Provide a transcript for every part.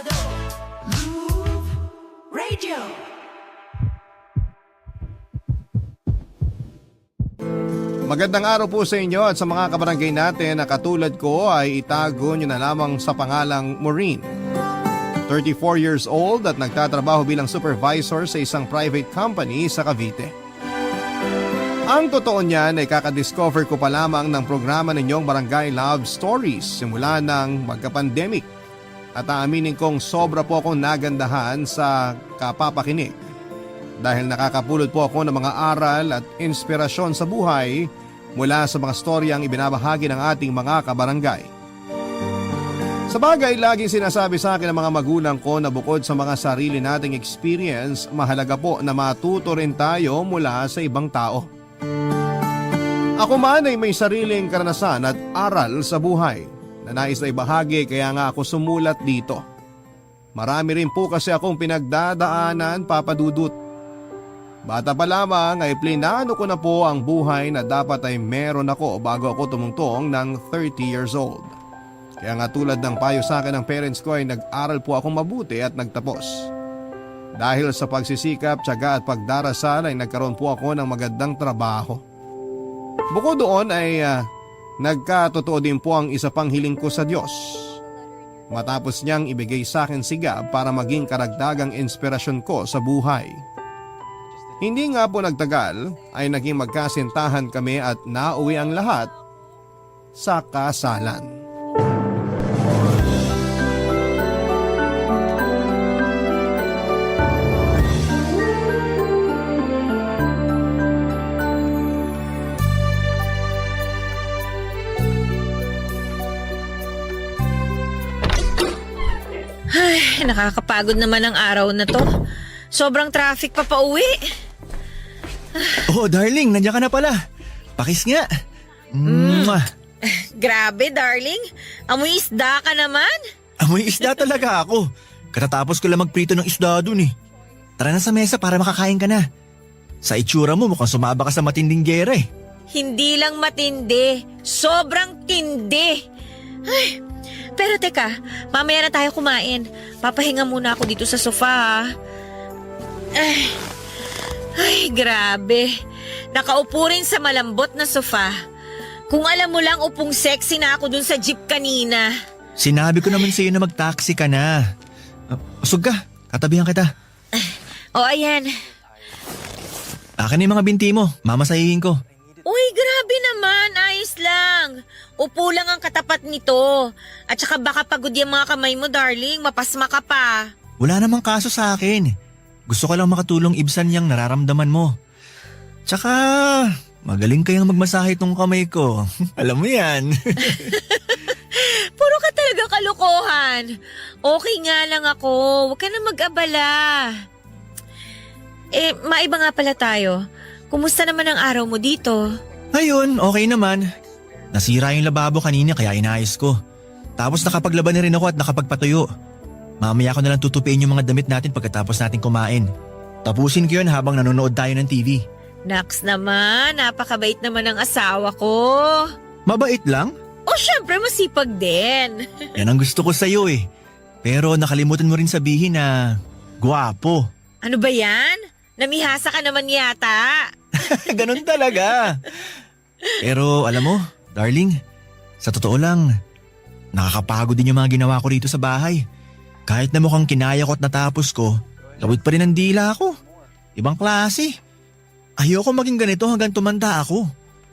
Sabado, Groove Radio. Magandang araw po sa inyo at sa mga kabarangay natin na katulad ko ay itago nyo na lamang sa pangalang Maureen. 34 years old at nagtatrabaho bilang supervisor sa isang private company sa Cavite. Ang totoo niyan ay kakadiscover ko pa lamang ng programa ninyong Barangay Love Stories simula ng magka-pandemic. At aaminin kong sobra po akong nagandahan sa kapapakinig. Dahil nakakapulot po ako ng mga aral at inspirasyon sa buhay mula sa mga storyang ibinabahagi ng ating mga kabarangay. Sa bagay, laging sinasabi sa akin ng mga magulang ko na bukod sa mga sarili nating experience, mahalaga po na matuto rin tayo mula sa ibang tao. Ako man ay may sariling karanasan at aral sa buhay na nais na ibahagi kaya nga ako sumulat dito. Marami rin po kasi akong pinagdadaanan, Papa Dudut. Bata pa lamang ay plinano ko na po ang buhay na dapat ay meron ako bago ako tumungtong ng 30 years old. Kaya nga tulad ng payo sa akin ng parents ko ay nag-aral po akong mabuti at nagtapos. Dahil sa pagsisikap, tiyaga at pagdarasal ay nagkaroon po ako ng magandang trabaho. Bukod doon ay nagkatotoo din po ang isa pang hiling ko sa Diyos. Matapos niyang ibigay sa akin sigab para maging karagdagang inspirasyon ko sa buhay. Hindi nga po nagtagal ay naging magkasintahan kami at nauwi ang lahat sa kasalan. Ay, nakakapagod naman ang araw na to. Sobrang traffic pa pauwi. Oh, darling, nandiyan ka na pala. Pakis nga. Mwah. Grabe, darling. Amoy isda ka naman. Amoy isda talaga ako. Katatapos ko lang magprito ng isda dun eh. Tara na sa mesa para makakain ka na. Sa itsura mo mukhang sumaba ka sa matinding gera eh. Hindi lang matindi. Sobrang tindi. Ay, pero teka, mamaya na tayo kumain. Papahinga muna ako dito sa sofa. Ay, grabe. Nakaupo rin sa malambot na sofa. Kung alam mo lang upong sexy na ako dun sa jeep kanina. Sinabi ko naman sa iyo na mag-taxi ka na. Usog ka, katabihan kita. O ayan. Akin na yung mga binti mo, mamasahihin ko. Uy, grabe naman. Ayos lang. Upo lang ang katapat nito. At saka baka pagod yung mga kamay mo, darling. Mapasma ka pa. Wala namang kaso sa akin. Gusto ko lang makatulong ibsan yung nararamdaman mo. Tsaka, magaling kayang magmasahe tong kamay ko. Alam mo yan. Puro ka talaga kalokohan. Okay nga lang ako. Huwag ka na mag-abala. Maiba nga pala tayo. Kumusta naman ang araw mo dito? Ayun, okay naman. Nasira yung lababo kanina kaya inayos ko. Tapos nakapaglaban na rin ako at nakapagpatuyo. Mamaya ko na lang tutupiin yung mga damit natin pagkatapos natin kumain. Tapusin ko yun habang nanonood tayo ng TV. Naks naman, napakabait naman ng asawa ko. Mabait lang? O syempre masipag din. Yan ang gusto ko sa'yo eh. Pero nakalimutan mo rin sabihin na gwapo. Ano ba yan? Namihasa ka naman yata. Ganun talaga. Pero alam mo, darling, sa totoo lang, nakakapagod din yung mga ginawa ko rito sa bahay. Kahit na mukhang kinaya ko at natapos ko, lawit pa rin ang dila ko. Ibang klase. Ayoko maging ganito hanggang tumanda ako.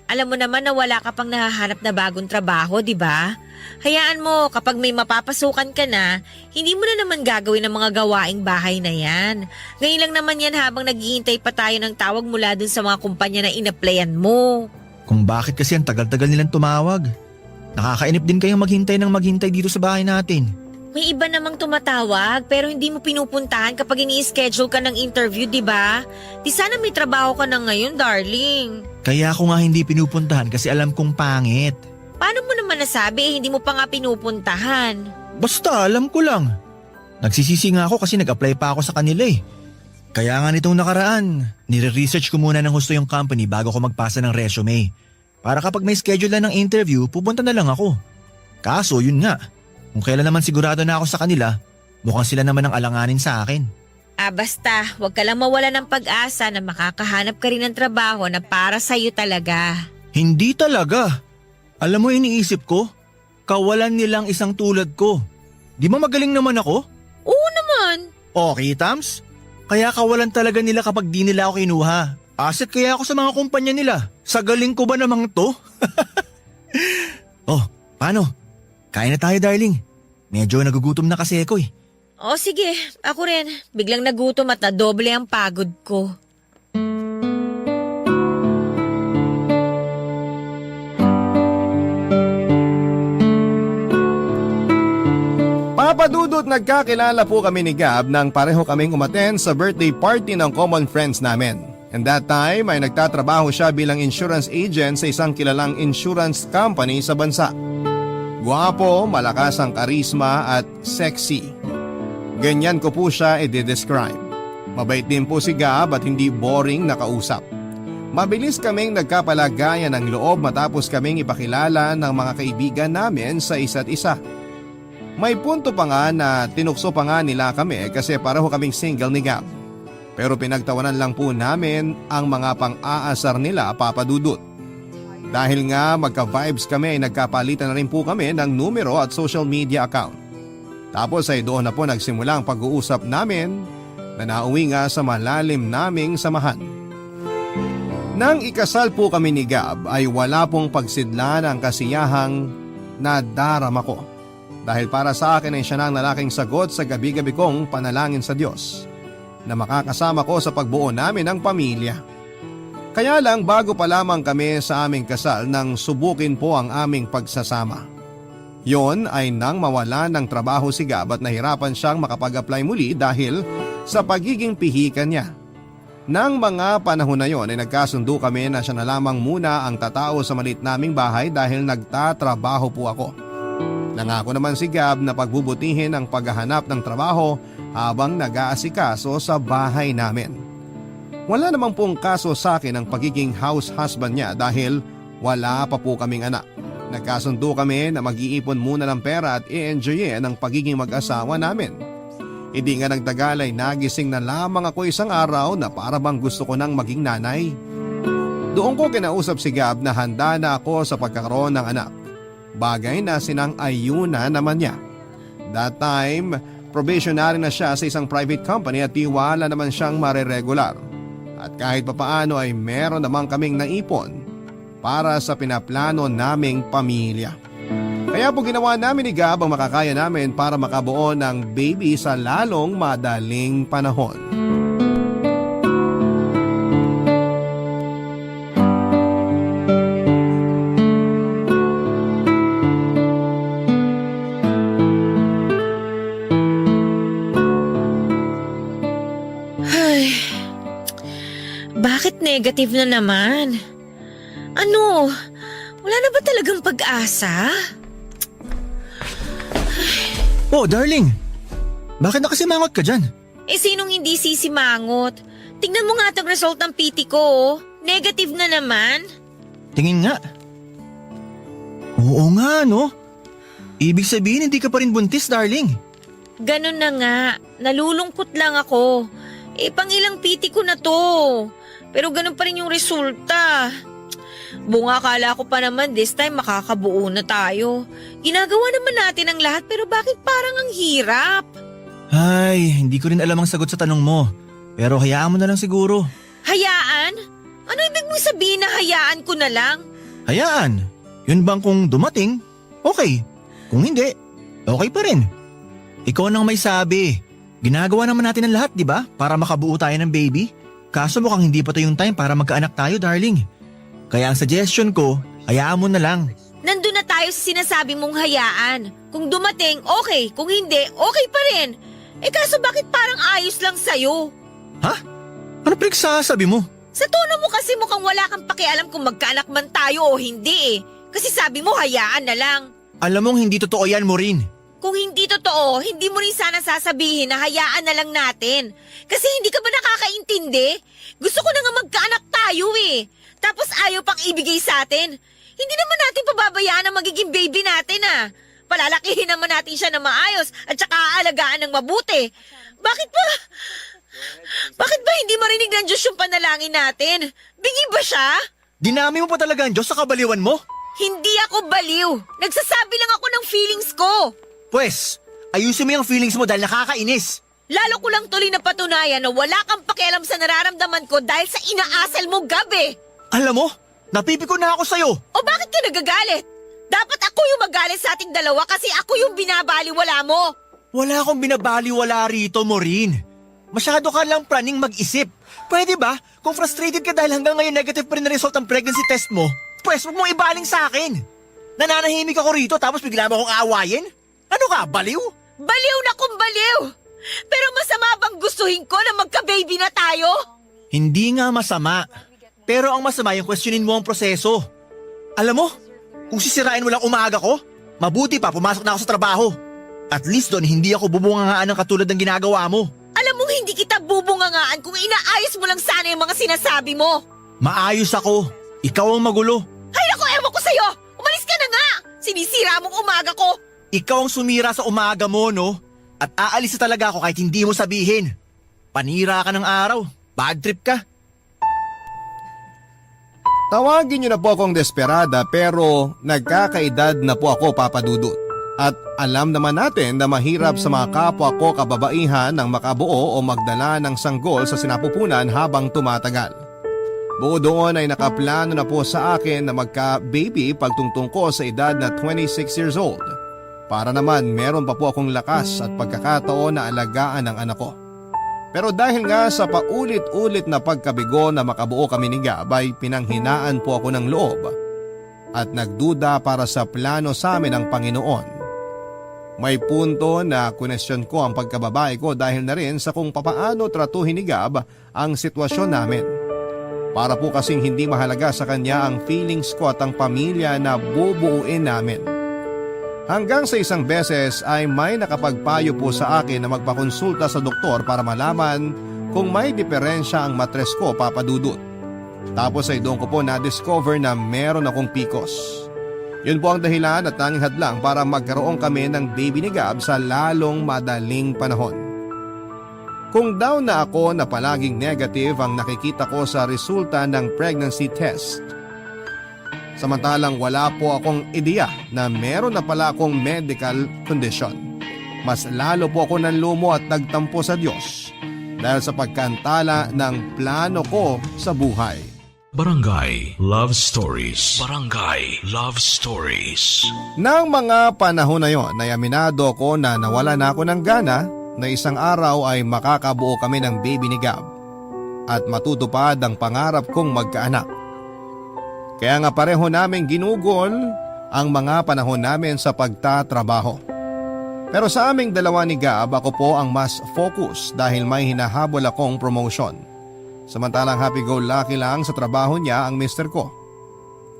Alam mo naman na wala ka pang nahahanap na bagong trabaho, di ba? Hayaan mo, kapag may mapapasukan ka na, hindi mo na naman gagawin ang mga gawaing bahay na yan. Ngayon lang naman yan habang naghihintay pa tayo ng tawag mula dun sa mga kumpanya na inaplayan mo. Kung bakit kasi ang tagal-tagal nilang tumawag. Nakakainip din kayong maghintay dito sa bahay natin. May iba namang tumatawag pero hindi mo pinupuntahan kapag ini-schedule ka ng interview, di ba? Di sana may trabaho ka na ngayon, darling. Kaya ako nga hindi pinupuntahan kasi alam kong pangit. Paano mo naman nasabi hindi mo pa nga pinupuntahan? Basta alam ko lang. Nagsisisi nga ako kasi nag-apply pa ako sa kanila eh. Kaya nga nitong nakaraan, nire-research ko muna ng husto yung company bago ko magpasa ng resume. Para kapag may schedule na ng interview, pupunta na lang ako. Kaso yun nga, kung kailan naman sigurado na ako sa kanila, Mukhang sila naman ang alanganin sa akin. Basta, huwag ka lang mawala ng pag-asa na makakahanap ka rin ng trabaho na para sa'yo talaga. Hindi talaga. Alam mo iniisip ko, kawalan nilang isang tulad ko. Di ba magaling naman ako? Oo naman. Okay, Tams? Kaya kawalan talaga nila kapag di nila ako kinuha. Asset kaya ako sa mga kumpanya nila. Sa galing ko ba namang to? Oh, paano? Kain na tayo, darling. Medyo nagugutom na kasi ako eh. O sige, ako rin. Biglang nagutom at nadoble ang pagod ko. Papadudot, nagkakilala po kami ni Gab nang pareho kaming umaten sa birthday party ng common friends namin. And that time ay nagtatrabaho siya bilang insurance agent sa isang kilalang insurance company sa bansa. Guwapo, malakas ang karisma at sexy. Ganyan ko po siya i-describe. Mabait din po si Gab at hindi boring na kausap. Mabilis kaming nagkapalagayan ng loob matapos kaming ipakilala ng mga kaibigan namin sa isa't isa. May punto pa nga na tinukso pa nga nila kami kasi pareho kaming single ni Gab. Pero pinagtawanan lang po namin ang mga pang-aasar nila, Papadudot. Dahil nga magka-vibes kami ay nagkapalitan na rin po kami ng numero at social media account. Tapos ay doon na po nagsimula ang pag-uusap namin na nauwi nga sa malalim naming samahan. Nang ikasal po kami ni Gab ay wala pong pagsidlan ang kasiyahang nadarama ko. Dahil para sa akin ay siya na ang lalaking sagot sa gabi-gabi kong panalangin sa Diyos na makakasama ko sa pagbuo namin ng pamilya. Kaya lang bago pa lamang kami sa aming kasal nang subukin po ang aming pagsasama. Yon ay nang mawala ng trabaho si Gab at nahirapan siyang makapag-apply muli dahil sa pagiging pihikan niya. Nang mga panahon na yon ay nagkasundo kami na siya na lamang muna ang tatao sa maliit naming bahay dahil nagtatrabaho po ako. Nangako naman si Gab na pagbubutihin ang paghahanap ng trabaho habang nag-aasikaso sa bahay namin. Wala namang pong kaso sa akin ang pagiging house husband niya dahil wala pa po kaming anak. Nagkasundo kami na mag-iipon muna ng pera at i-enjoyin ang pagiging mag-asawa namin. Hindi nga nagtagal ay nagising na lamang ako isang araw na para bang gusto ko nang maging nanay. Doon ko kinausap si Gab na handa na ako sa pagkakaroon ng anak. Bagay na sinang-ayuna naman niya. That time, probationary na siya sa isang private company at tiwala naman siyang mareregular. At kahit papaano ay meron naman kaming naipon para sa pinaplano naming pamilya. Kaya po ginawa namin ni Gab ang makakaya namin para makabuo ng baby sa lalong madaling panahon. Ay, bakit negative na naman? Ano? Wala na ba talagang pag-asa? Oh, darling. Bakit nakasimangot ka dyan? Sinong hindi sisimangot? Tingnan mo nga itong result ng PT ko, oh. Negative na naman. Tingin nga. Oo nga, no? Ibig sabihin hindi ka pa rin buntis, darling. Ganun na nga. Nalulungkot lang ako. Pangilang PT ko na to. Pero ganun pa rin yung resulta. Bunga, akala ko pa naman this time makakabuo na tayo. Ginagawa naman natin ang lahat pero bakit parang ang hirap? Ay, hindi ko rin alam ang sagot sa tanong mo. Pero hayaan mo na lang siguro. Hayaan? Ano ibig mong sabihin na hayaan ko na lang? Hayaan. Yun bang kung dumating, okay. Kung hindi, okay pa rin. Ikaw nang may sabi. Ginagawa naman natin ang lahat, di ba? Para makabuo tayo ng baby. Kaso mukhang hindi pa to yung time para magkaanak tayo, darling. Kaya ang suggestion ko, hayaan mo na lang. Nandun na tayo sa sinasabi mong hayaan. Kung dumating, okay. Kung hindi, okay pa rin. Kaso bakit parang ayos lang sa'yo? Ha? Ano pinagsasabi mo? Sa tono mo kasi mukhang wala kang pakialam kung magkaanak man tayo o hindi eh. Kasi sabi mo hayaan na lang. Alam mong hindi totoo yan, Maureen. Kung hindi totoo, hindi mo rin sana sasabihin na hayaan na lang natin. Kasi hindi ka ba nakakaintindi? Gusto ko na nga magkaanak tayo eh. Tapos ayaw pang ibigay sa atin. Hindi naman natin pababayaan ang magiging baby natin ah. Palalakihin naman natin siya na maayos at saka aalagaan ng mabuti. Bakit ba hindi marinig ng Diyos yung panalangin natin? Bingi ba siya? Dinami mo pa talaga ang Diyos sa kabaliwan mo? Hindi ako baliw. Nagsasabi lang ako ng feelings ko. Pwes, ayusin mo yung feelings mo dahil nakakainis. Lalo ko lang tuloy na patunayan na wala kang pakialam sa nararamdaman ko dahil sa inaasal mo gabi. Alam mo, napipiko na ako sa'yo. O bakit ka nagagalit? Dapat ako yung magalit sa ating dalawa kasi ako yung binabaliwala mo. Wala akong binabaliwala rito, Maureen. Masyado ka lang praning mag-isip. Pwede ba? Kung frustrated ka dahil hanggang ngayon negative pa rin na result ang pregnancy test mo, pwes huwag mong ibaling sa akin. Nananahimik ako rito tapos bigla mo akong aawayin? Ano ka, baliw? Baliw na kung baliw! Pero masama bang gustuhin ko na magka-baby na tayo? Hindi nga masama. Pero ang masama yung questionin mo ang proseso. Alam mo, kung sisirain mo lang umaga ko, mabuti pa pumasok na ako sa trabaho. At least doon hindi ako bubungangaan ng katulad ng ginagawa mo. Alam mong hindi kita bubungangaan kung inaayos mo lang sana yung mga sinasabi mo. Maayos ako. Ikaw ang magulo. Hay ako, ewan ko sa'yo! Umalis ka na nga! Sinisira mong umaga ko! Ikaw ang sumira sa umaga mo, no? At aalis na talaga ako kahit hindi mo sabihin. Panira ka ng araw. Bad trip ka. Tawagin niyo na po akong desperada pero nagkakaedad na po ako, Papa Dudut. At alam naman natin na mahirap sa mga kapwa ko kababaihan ng makabuo o magdala ng sanggol sa sinapupunan habang tumatagal. Bukod doon ay nakaplano na po sa akin na magka-baby pagtungtong ko sa edad na 26 years old. Para naman meron pa po akong lakas at pagkakataon na alagaan ang anak ko. Pero dahil nga sa paulit-ulit na pagkabigo na makabuo kami ni Gab ay pinanghinaan po ako ng loob at nagduda para sa plano sa amin ng Panginoon. May punto na kunestyon ko ang pagkababae ko dahil na rin sa kung papaano tratuhin ni Gab ang sitwasyon namin. Para po kasing hindi mahalaga sa kanya ang feelings ko at ang pamilya na bubuuin namin. Hanggang sa isang beses ay may nakapagpayo po sa akin na magpakonsulta sa doktor para malaman kung may diferensya ang matres ko, Papa Dudut. Tapos ay doon ko po na-discover na meron akong PCOS. Yun po ang dahilan at tanging hadlang para magkaroon kami ng baby ni Gab sa lalong madaling panahon. Kung daw na ako na palaging negative ang nakikita ko sa resulta ng pregnancy test. Samantalang wala po akong ideya na meron na pala akong medical condition. Mas lalo po ako nanlumo at nagtampo sa Diyos dahil sa pagkantala ng plano ko sa buhay. Barangay Love Stories. Barangay Love Stories. Nang mga panahon na yon ay aminado ko na nawala na ako ng gana na isang araw ay makakabuo kami ng baby ni Gab at matutupad ang pangarap kong magkaanak. Kaya nga pareho namin ginugol ang mga panahon namin sa pagtatrabaho. Pero sa aming dalawa ni Gab, ako po ang mas focus dahil may hinahabol akong promotion. Samantalang happy-go-lucky lang sa trabaho niya ang mister ko.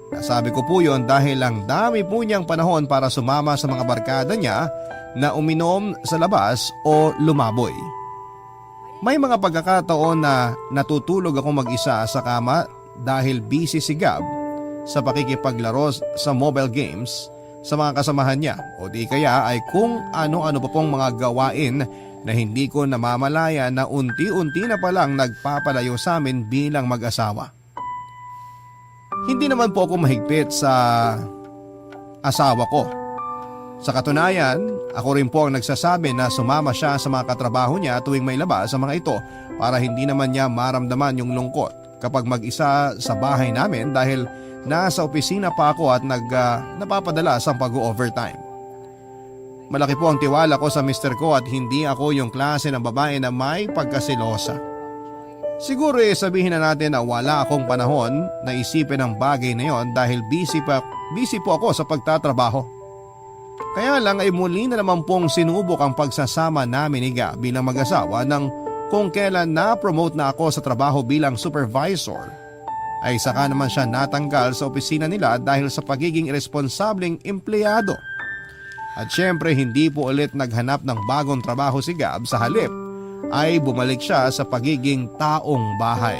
Nasabi ko po yon dahil ang dami po niyang panahon para sumama sa mga barkada niya na uminom sa labas o lumaboy. May mga pagkakataon na natutulog ako mag-isa sa kama dahil busy si Gab sa pakikipaglaro sa mobile games sa mga kasamahan niya o di kaya ay kung ano-ano pa pong mga gawain na hindi ko namamalaya na unti-unti na palang nagpapalayo sa amin bilang mag-asawa. Hindi naman po ako mahigpit sa asawa ko. Sa katunayan, ako rin po ang nagsasabi na sumama siya sa mga katrabaho niya tuwing may labas sa mga ito para hindi naman niya maramdaman yung lungkot kapag mag-isa sa bahay namin dahil nasa opisina pa ako at napapadala sa pag-overtime. Malaki po ang tiwala ko sa mister ko at hindi ako yung klase ng babae na may pagkasilosa. Siguro sabihin na natin na wala akong panahon na isipin ang bagay na yon dahil busy po ako sa pagtatrabaho. Kaya lang ay muli na naman pong sinubok ang pagsasama namin ni Gab bilang mag-asawa nang kung kailan na-promote na ako sa trabaho bilang supervisor ay saka naman siya natanggal sa opisina nila dahil sa pagiging irresponsableng empleyado. At syempre hindi po ulit naghanap ng bagong trabaho si Gab, sa halip ay bumalik siya sa pagiging taong bahay.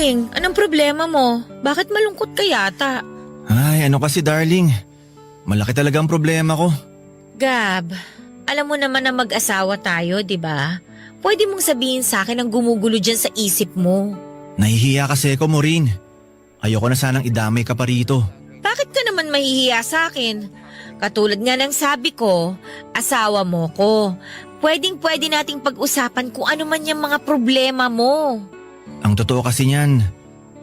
darling? Anong problema mo? Bakit malungkot ka yata? Ay, ano kasi darling? Malaki talaga ang problema ko. Gab, alam mo naman na mag-asawa tayo, di ba? Pwede mong sabihin sa akin ang gumugulo dyan sa isip mo. Nahihiya kasi ako, Maureen. Ayoko na sanang idamay ka pa rito. Bakit ka naman mahihiya sa akin? Katulad nga ng sabi ko, asawa mo ko. Pwedeng-pwede nating pag-usapan kung ano man yung mga problema mo. Ang totoo kasi niyan,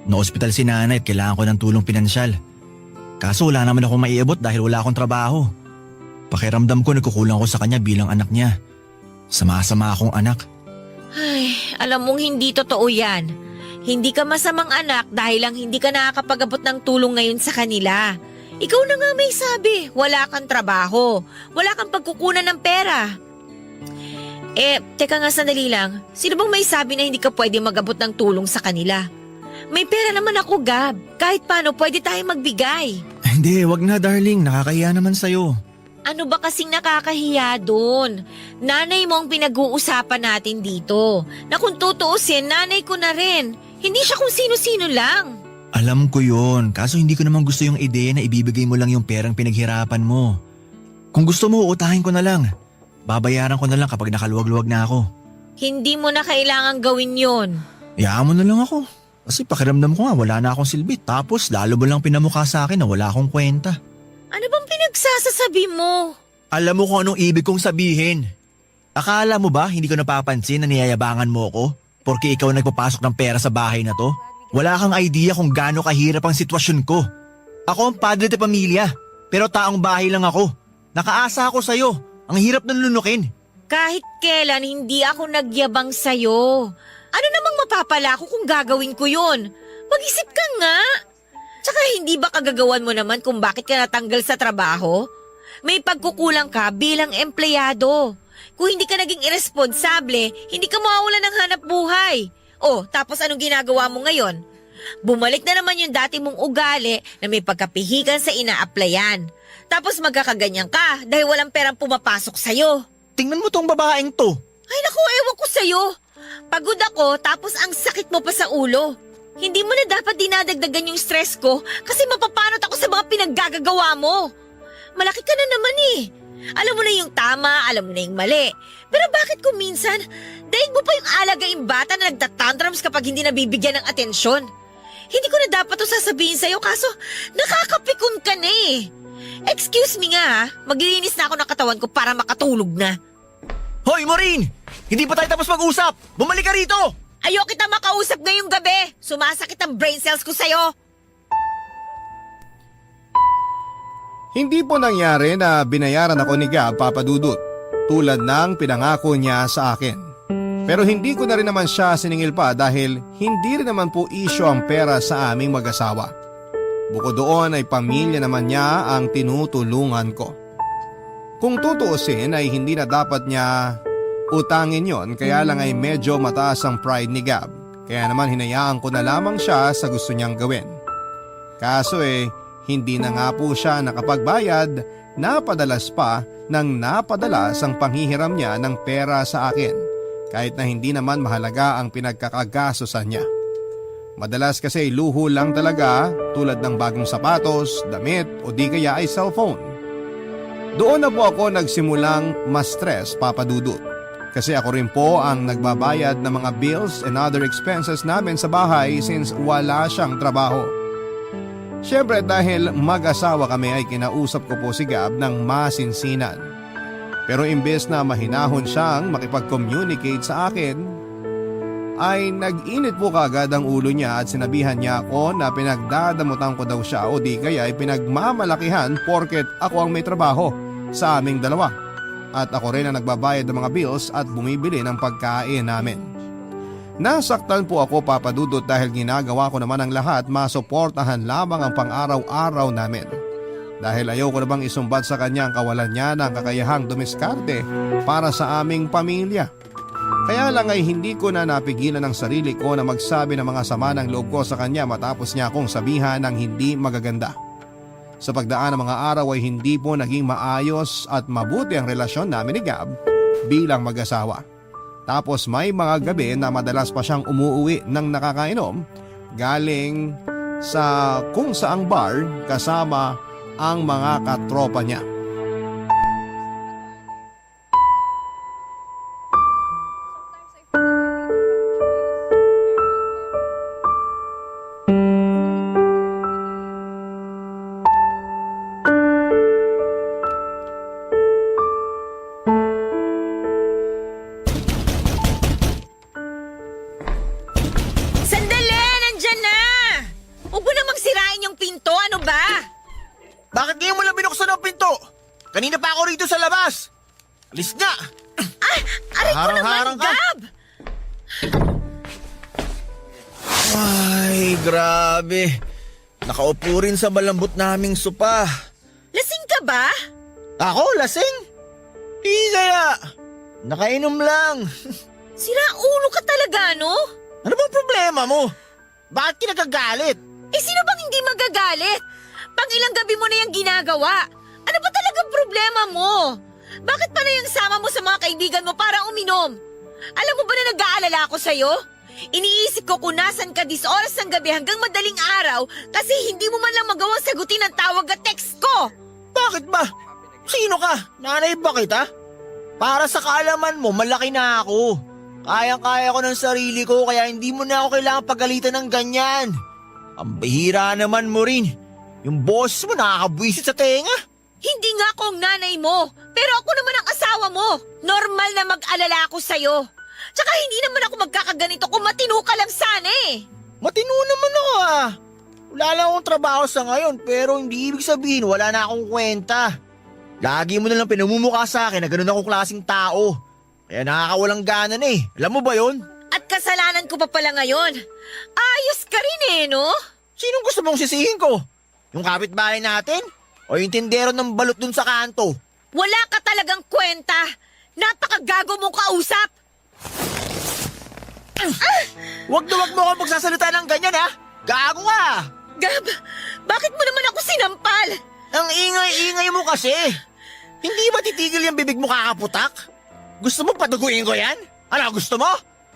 na-ospital si nanay at kailangan ko ng tulong pinansyal. Kaso wala naman akong maiabot dahil wala akong trabaho. Pakiramdam ko nagkukulang ko sa kanya bilang anak niya. Sama-sama akong anak. Ay, alam mong hindi totoo yan. Hindi ka masamang anak dahil lang hindi ka nakakapag-abot ng tulong ngayon sa kanila. Ikaw na nga may sabi, wala kang trabaho, wala kang pagkukunan ng pera. Teka nga sandali lang, sino bang may sabi na hindi ka pwede mag-abot ng tulong sa kanila? May pera naman ako, Gab. Kahit paano, pwede tayong magbigay. Hindi, wag na darling, nakakahiya naman sa'yo. Ano ba kasing nakakahiya doon? Nanay mo ang pinag-uusapan natin dito. Na kung tutuusin, nanay ko na rin. Hindi siya kung sino-sino lang. Alam ko yun, kaso hindi ko naman gusto yung ideya na ibibigay mo lang yung perang pinaghirapan mo. Kung gusto mo, utahin ko na lang. Babayaran ko na lang kapag nakaluwag-luwag na ako. Hindi mo na kailangang gawin yon. Hayaan mo na lang ako. Kasi pakiramdam ko nga wala na akong silbi. Tapos lalo mo lang pinamukha sa akin na wala akong kwenta. Ano bang pinagsasasabi mo? Alam mo kung anong ibig kong sabihin. Akala mo ba hindi ko napapansin na niyayabangan mo ako? Porque ikaw nagpapasok ng pera sa bahay na to? Wala kang idea kung gaano kahirap ang sitwasyon ko. Ako ang padre de pamilya, pero taong bahay lang ako. Nakaasa ako sa'yo. Ang hirap ng lunukin. Kahit kailan hindi ako nagyabang sa'yo. Ano namang mapapala ko kung gagawin ko yun? Mag-isip ka nga. Tsaka hindi ba kagagawan mo naman kung bakit ka natanggal sa trabaho? May pagkukulang ka bilang empleyado. Kung hindi ka naging irresponsable, hindi ka mawawalan ng hanap buhay. Oh, tapos anong ginagawa mo ngayon? Bumalik na naman yung dati mong ugali na may pagkapihikan sa ina-applyan. Tapos magkakaganyan ka dahil walang perang pumapasok sa'yo. Tingnan mo tong babaeng to. Ay naku, ewan ko sa'yo. Pagod ako tapos ang sakit mo pa sa ulo. Hindi mo na dapat dinadagdagan yung stress ko kasi mapapanot ako sa mga pinaggagawa mo. Malaki ka na naman eh. Alam mo na yung tama, alam mo na yung mali. Pero bakit kung minsan, daig mo pa yung alagaing bata na nagtatantrums kapag hindi nabibigyan ng atensyon? Hindi ko na dapat to sasabihin sa'yo kaso nakakapikon ka na eh. Excuse me nga ha, maglilinis na ako ng katawan ko para makatulog na. Hoy, Maureen! Hindi pa tayo tapos mag-usap! Bumalik ka rito! Ayoko kita makausap ngayong gabi. Sumasakit ang brain cells ko sa'yo. Hindi po nangyari na binayaran ako ni Gab, Papa Dudut, tulad ng pinangako niya sa akin. Pero hindi ko na rin naman siya siningil pa dahil hindi rin naman po isyo ang pera sa aming mag-asawa. Bukod doon ay pamilya naman niya ang tinutulungan ko. Kung tutuusin ay hindi na dapat niya utangin yon, kaya lang ay medyo mataas ang pride ni Gab. Kaya naman hinayaan ko na lamang siya sa gusto niyang gawin. Kaso hindi na nga po siya nakapagbayad, napadalas pa nang napadalas ang panghihiram niya ng pera sa akin kahit na hindi naman mahalaga ang pinagkakagastosan niya. Madalas kasi luho lang talaga tulad ng bagong sapatos, damit o di kaya ay cellphone. Doon na po ako nagsimulang ma-stress, Papa Dudut. Kasi ako rin po ang nagbabayad ng mga bills and other expenses namin sa bahay since wala siyang trabaho. Siyempre dahil mag-asawa kami ay kinausap ko po si Gab ng masinsinan. Pero imbes na mahinahon siyang makipag-communicate sa akin, ay nag-init po kagad ang ulo niya at sinabihan niya ako na pinagdadamutan ko daw siya o di kaya ay pinagmamalakihan porket ako ang may trabaho sa aming dalawa. At ako rin ang nagbabayad ng mga bills at bumibili ng pagkain namin. Nasaktan po ako, Papa Dudut, dahil ginagawa ko naman ang lahat masuportahan lamang ang pang-araw-araw namin. Dahil ayaw ko na bang isumbat sa kanya ang kawalan niya ng kakayahang dumiskarte para sa aming pamilya. Kaya lang ay hindi ko na napigilan ang sarili ko na magsabi ng mga sama ng loob ko sa kanya matapos niya akong sabihan ng hindi magaganda. Sa pagdaan ng mga araw ay hindi po naging maayos at mabuti ang relasyon namin ni Gab bilang mag-asawa. Tapos may mga gabi na madalas pa siyang umuuwi ng nakakainom galing sa kung saang bar kasama ang mga katropa niya. Sandali! Nandyan na! Huwag mo namang sirain yung pinto, ano ba? Bakit ngayon mo lang binuksan ang pinto? Kanina pa ako rito sa labas. Alis na! Aray ko naman, Harang-harang ka. Gab! Ay, grabe. Nakaupo rin sa malambot naming sopa. Lasing ka ba? Ako, lasing? Di kaya. Nakainom lang. Sira ulo ka talaga, no? Ano bang problema mo? Bakit kinagagalit? Eh, sino bang hindi magagalit? Pang ilang gabi mo na yung ginagawa. Ano ba talagang problema mo? Bakit pa na yung sama mo sa mga kaibigan mo para uminom? Alam mo ba na nag-aalala ako sa'yo? Iniisip ko kung nasan ka 10 oras ng gabi hanggang madaling araw kasi hindi mo man lang magawang sagutin ang tawag at text ko. Bakit ba? Sino ka? Nanay ba kita? Para sa kaalaman mo, malaki na ako. Kayang-kaya ko ng sarili ko kaya hindi mo na ako kailangan pagalitan ng ganyan. Ang bihira naman mo rin. Yung boss mo nakakabwisit sa tenga. Hindi nga ako ang nanay mo, pero ako naman ang asawa mo. Normal na mag-alala ako sa'yo. Tsaka hindi naman ako magkakaganito kung matino ka lang sana eh. Matino naman ako ah. Wala lang akong trabaho sa ngayon pero hindi ibig sabihin wala na akong kwenta. Lagi mo na lang pinamumukha sa akin na ganun akong klaseng tao. Kaya nakakawalang gana na eh. Alam mo ba yon? At kasalanan ko pa pala ngayon. Ayos ka rin eh, no? Sinong gusto mong sisihin ko? Yung kapitbahay natin? O yung tindero ng balot dun sa kanto? Wala ka talagang kwenta. Napakagago mong kausap. Huwag na huwag mo akong magsasalita ng ganyan ha! Gago ka! Gab, bakit mo naman ako sinampal? Ang ingay-ingay mo kasi! Hindi ba titigil yung bibig mo kakaputak? Gusto mo paduguin ko yan? Ano gusto mo?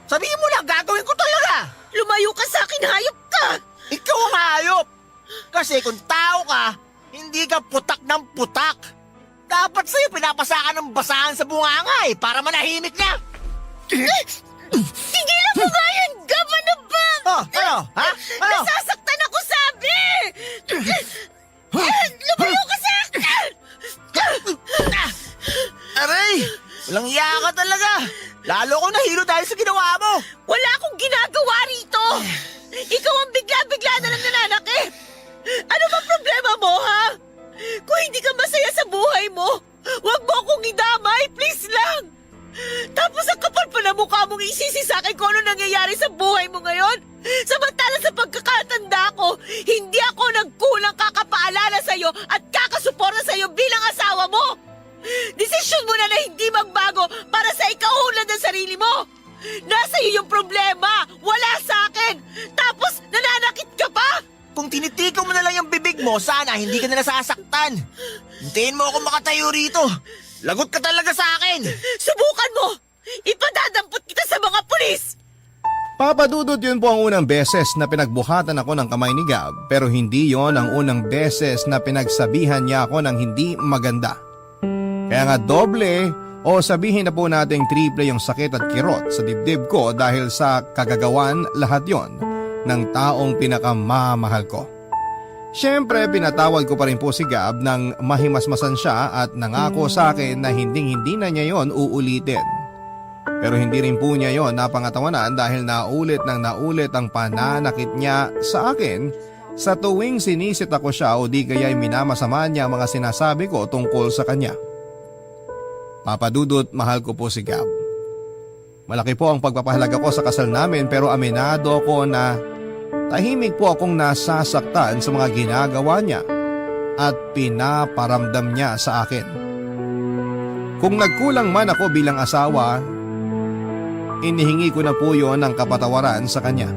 Sabihin mo lang, gagawin ko talaga! Lumayo ka sa akin, hayop ka! Ikaw ang hayop! Kasi kung tao ka, hindi ka putak ng putak. Dapat sa'yo pinapasakan ng basahan sa bunganga eh, para manahimik na! Tigilan mo nga yan, Gab! Ano ba? Oh, ano? Ha? Ano? Nasasaktan ako, sabi! Lumayo ka sa akin! Aray! Walang iya ka talaga! Lalo akong nahilo dahil sa ginawa mo! Wala akong ginagawa rito! Ikaw ang bigla-bigla na lang nananakit! Ano ba problema mo, ha? Kung hindi ka masaya sa buhay mo, huwag mo akong idamay, please lang! Tapos ang kapal pa na mukha mong isisi sa akin kung ano nangyayari sa buhay mo ngayon. Samantala sa pagkakatanda ko, hindi ako nagkulang kakapaalala sa'yo at kakasuporta sa'yo bilang asawa mo. Desisyon mo na hindi magbago para sa ikaunlad ng sarili mo. Nasa iyo yung problema, wala sa akin. Tapos nananakit ka pa. Kung tinitikaw mo na lang yung bibig mo, sana hindi ka na nasasaktan. Hintayin mo ako makatayo rito. Lagot ka talaga sa akin. Subukan mo. Ipadadampot kita sa mga pulis. Papadudot, yun po ang unang beses na pinagbuhatan ako ng kamay ni Gab, pero hindi yon ang unang beses na pinagsabihan niya ako ng hindi maganda. Kaya nga doble o sabihin na po nating triple yung sakit at kirot sa dibdib ko dahil sa kagagawan lahat yon ng taong pinakamamahal ko. Siyempre, pinatawad ko pa rin po si Gab nang mahimasmasan siya at nangako sa akin na hindi na niya yon uulitin. Pero hindi rin po niya yon napangatawanan dahil naulit ang pananakit niya sa akin sa tuwing sinisit ako siya o di kaya'y minamasama niya ang mga sinasabi ko tungkol sa kanya. Papadudot, mahal ko po si Gab. Malaki po ang pagpapahalaga ko sa kasal namin pero aminado ko na tahimik po akong nasasaktan sa mga ginagawa niya at pinaparamdam niya sa akin. Kung nagkulang man ako bilang asawa, inihingi ko na po yon ng kapatawaran sa kanya.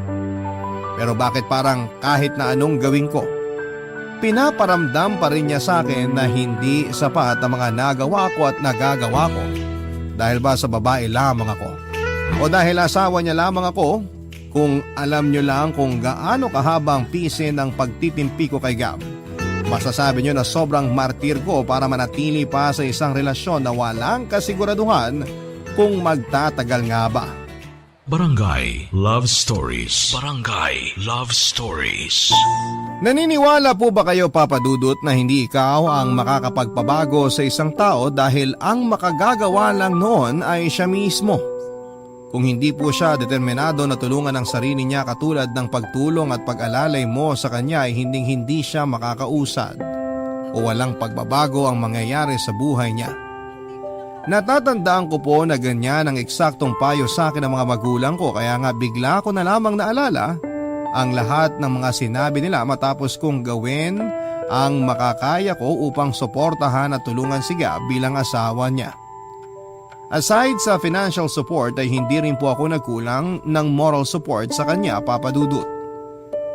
Pero bakit parang kahit na anong gawin ko, pinaparamdam pa rin niya sa akin na hindi sapat ang mga nagawa ko at nagagawa ko dahil ba sa babae lamang ako o dahil asawa niya lamang ako Kung alam nyo lang kung gaano kahaba ang pisin ng pagtitimpi ko kay Gab, masasabi nyo na sobrang martir ko para manatili pa sa isang relasyon na walang kasiguraduhan kung magtatagal nga ba. Barangay Love Stories. Barangay Love Stories. Naniniwala po ba kayo, Papa Dudut, na hindi ikaw ang makakapagpabago sa isang tao dahil ang makagagawa lang noon ay siya mismo? Kung hindi po siya determinado na tulungan ang sarili niya katulad ng pagtulong at pag-alalay mo sa kanya ay hindi siya makakausad o walang pagbabago ang mangyayari sa buhay niya. Natatandaan ko po na ganyan ang eksaktong payo sa akin ng mga magulang ko kaya nga bigla ko na lamang naalala ang lahat ng mga sinabi nila matapos kong gawin ang makakaya ko upang suportahan at tulungan si Gab bilang asawa niya. Aside sa financial support ay hindi rin po ako nagkulang ng moral support sa kanya, Papa Dudut.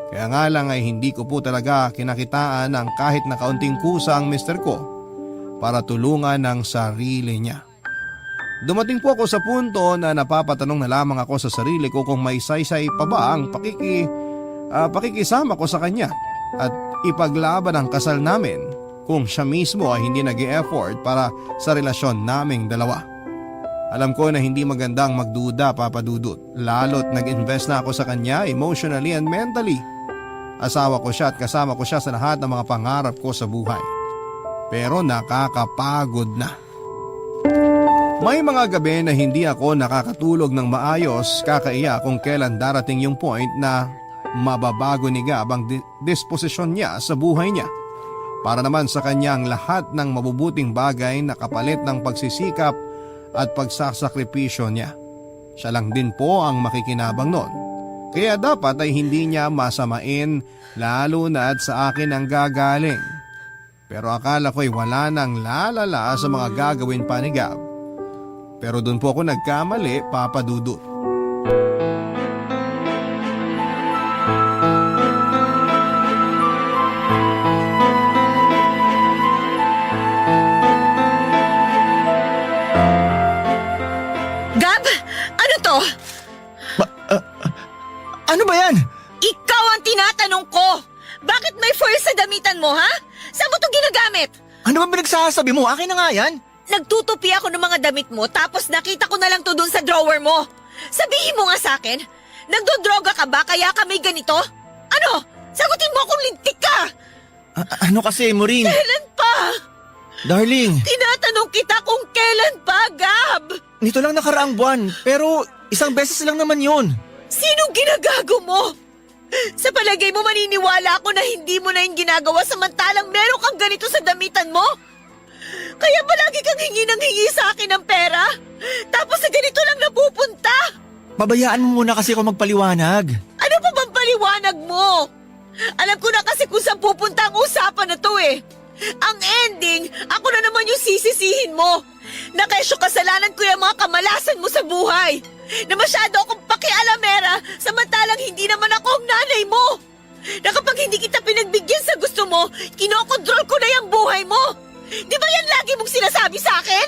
Kaya nga lang ay hindi ko po talaga kinakitaan ang kahit na kaunting kusa ang mister ko para tulungan ang sarili niya. Dumating po ako sa punto na napapatanong na lamang ako sa sarili ko kung may saysay pa ba ang pakikisama ko sa kanya at ipaglaban ang kasal namin kung siya mismo ay hindi nag-e-effort para sa relasyon naming dalawa. Alam ko na hindi magandang magduda, Papa Dudut, lalo't nag-invest na ako sa kanya emotionally and mentally. Asawa ko siya at kasama ko siya sa lahat ng mga pangarap ko sa buhay. Pero nakakapagod na. May mga gabi na hindi ako nakakatulog ng maayos, kakaiya kung kailan darating yung point na mababago ni Gab ang disposisyon niya sa buhay niya. Para naman sa kanya ang lahat ng mabubuting bagay na kapalit ng pagsisikap at pagsasakripisyo niya. Siya lang din po ang makikinabang nun. Kaya dapat ay hindi niya masamain lalo na at sa akin ang gagaling. Pero akala ko'y wala nang lalala sa mga gagawin pa ni Gab. Pero doon po ako nagkamali, Papa Dudut. Gab! Ano to? Ano ba yan? Ikaw ang tinatanong ko! Bakit may foil sa damitan mo, ha? Saan mo ito ginagamit? Ano ba pinagsasabi mo? Akin na nga yan. Nagtutupi ako ng mga damit mo tapos nakita ko na lang to dun sa drawer mo. Sabihin mo nga sa akin, nagdodroga ka ba kaya ka may ganito? Ano? Sagutin mo kung lintik ka! Ano kasi, Maureen? Kailan pa? Darling, Tinatanong kita kung kailan pa, Gab! nito lang nakaraang buwan, pero isang beses lang naman yun. Sinong ginagago mo? Sa palagay mo maniniwala ako na hindi mo na yung ginagawa samantalang meron kang ganito sa damitan mo? Kaya palagi kang hingi ng hingi sa akin ng pera? Tapos sa ganito lang napupunta? Pabayaan mo muna kasi ako magpaliwanag. Ano pa bang paliwanag mo? Alam ko na kasi kung saan pupunta ang usapan na to eh. Ang ending, ako na naman yung sisisihin mo. Na kesyo kasalanan ko yung mga kamalasan mo sa buhay. Na masyado akong pakialamera samantalang hindi naman ako ang nanay mo. Na kapag hindi kita pinagbigyan sa gusto mo, kinokontrol ko na yung buhay mo. Di ba yan lagi mong sinasabi sa akin?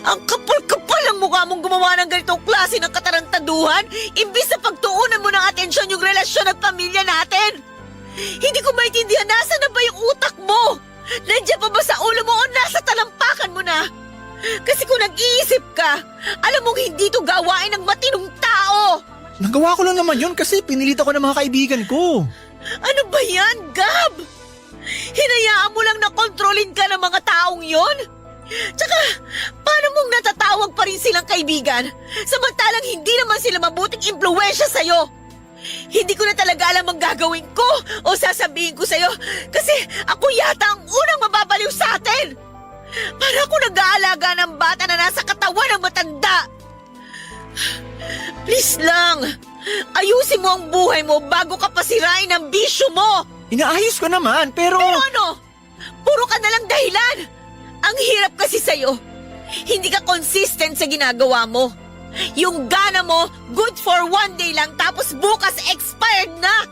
Ang kapal-kapal ang mukha mong gumawa ng ganitong klase ng katarantaduhan imbis na pagtuunan mo ng atensyon yung relasyon at pamilya natin. Hindi ko maintindihan nasa na ba yung utak mo? Nandiyan pa ba sa ulo mo o nasa talampakan mo na? Kasi kung nag-iisip ka, alam mong hindi to gawain ng matinong tao. Nagawa ko lang naman yun kasi pinilit ako ng mga kaibigan ko. Ano ba yan, Gab? Hinayaan mo lang na kontrolin ka ng mga taong yon? Tsaka, paano mong natatawag pa rin silang kaibigan? Samantalang hindi naman sila mabuting impluwensya sa'yo. Hindi ko na talaga alam ang gagawin ko o sasabihin ko sa'yo kasi ako yata ang unang mababaliw sa atin. Para ako nag-aalaga ng bata na nasa katawan ng matanda. Please lang, ayusin mo ang buhay mo bago ka pasirain ang bisyo mo. Inaayos ko naman, pero... Pero ano? Puro ka na lang dahilan. Ang hirap kasi sa'yo. Hindi ka consistent sa ginagawa mo. Yung gana mo, good for one day lang tapos bukas expired na.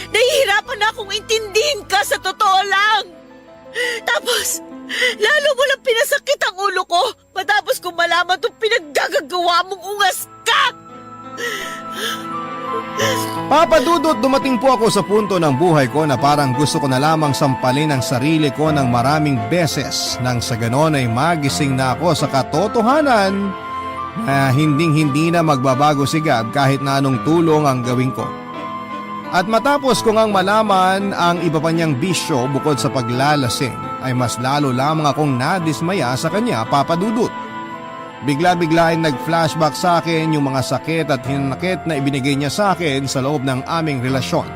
Nahihirapan na akong intindihin ka sa totoo lang. Tapos, lalo mo lang pinasakit ang ulo ko matapos kung malaman itong pinaggagawa mong ungas ka. Papa Dudut, dumating po ako sa punto ng buhay ko na parang gusto ko na lamang sampalin ang sarili ko ng maraming beses nang sa ganon ay magising na ako sa katotohanan na hinding-hindi na magbabago si Gab kahit na anong tulong ang gawin ko. At matapos ko ngang malaman ang iba pa niyang bisyo bukod sa paglalasing ay mas lalo lamang akong nadismaya sa kanya, Papa Dudut. Bigla-bigla ay nag-flashback sa akin yung mga sakit at hinanakit na ibinigay niya sa akin sa loob ng aming relasyon.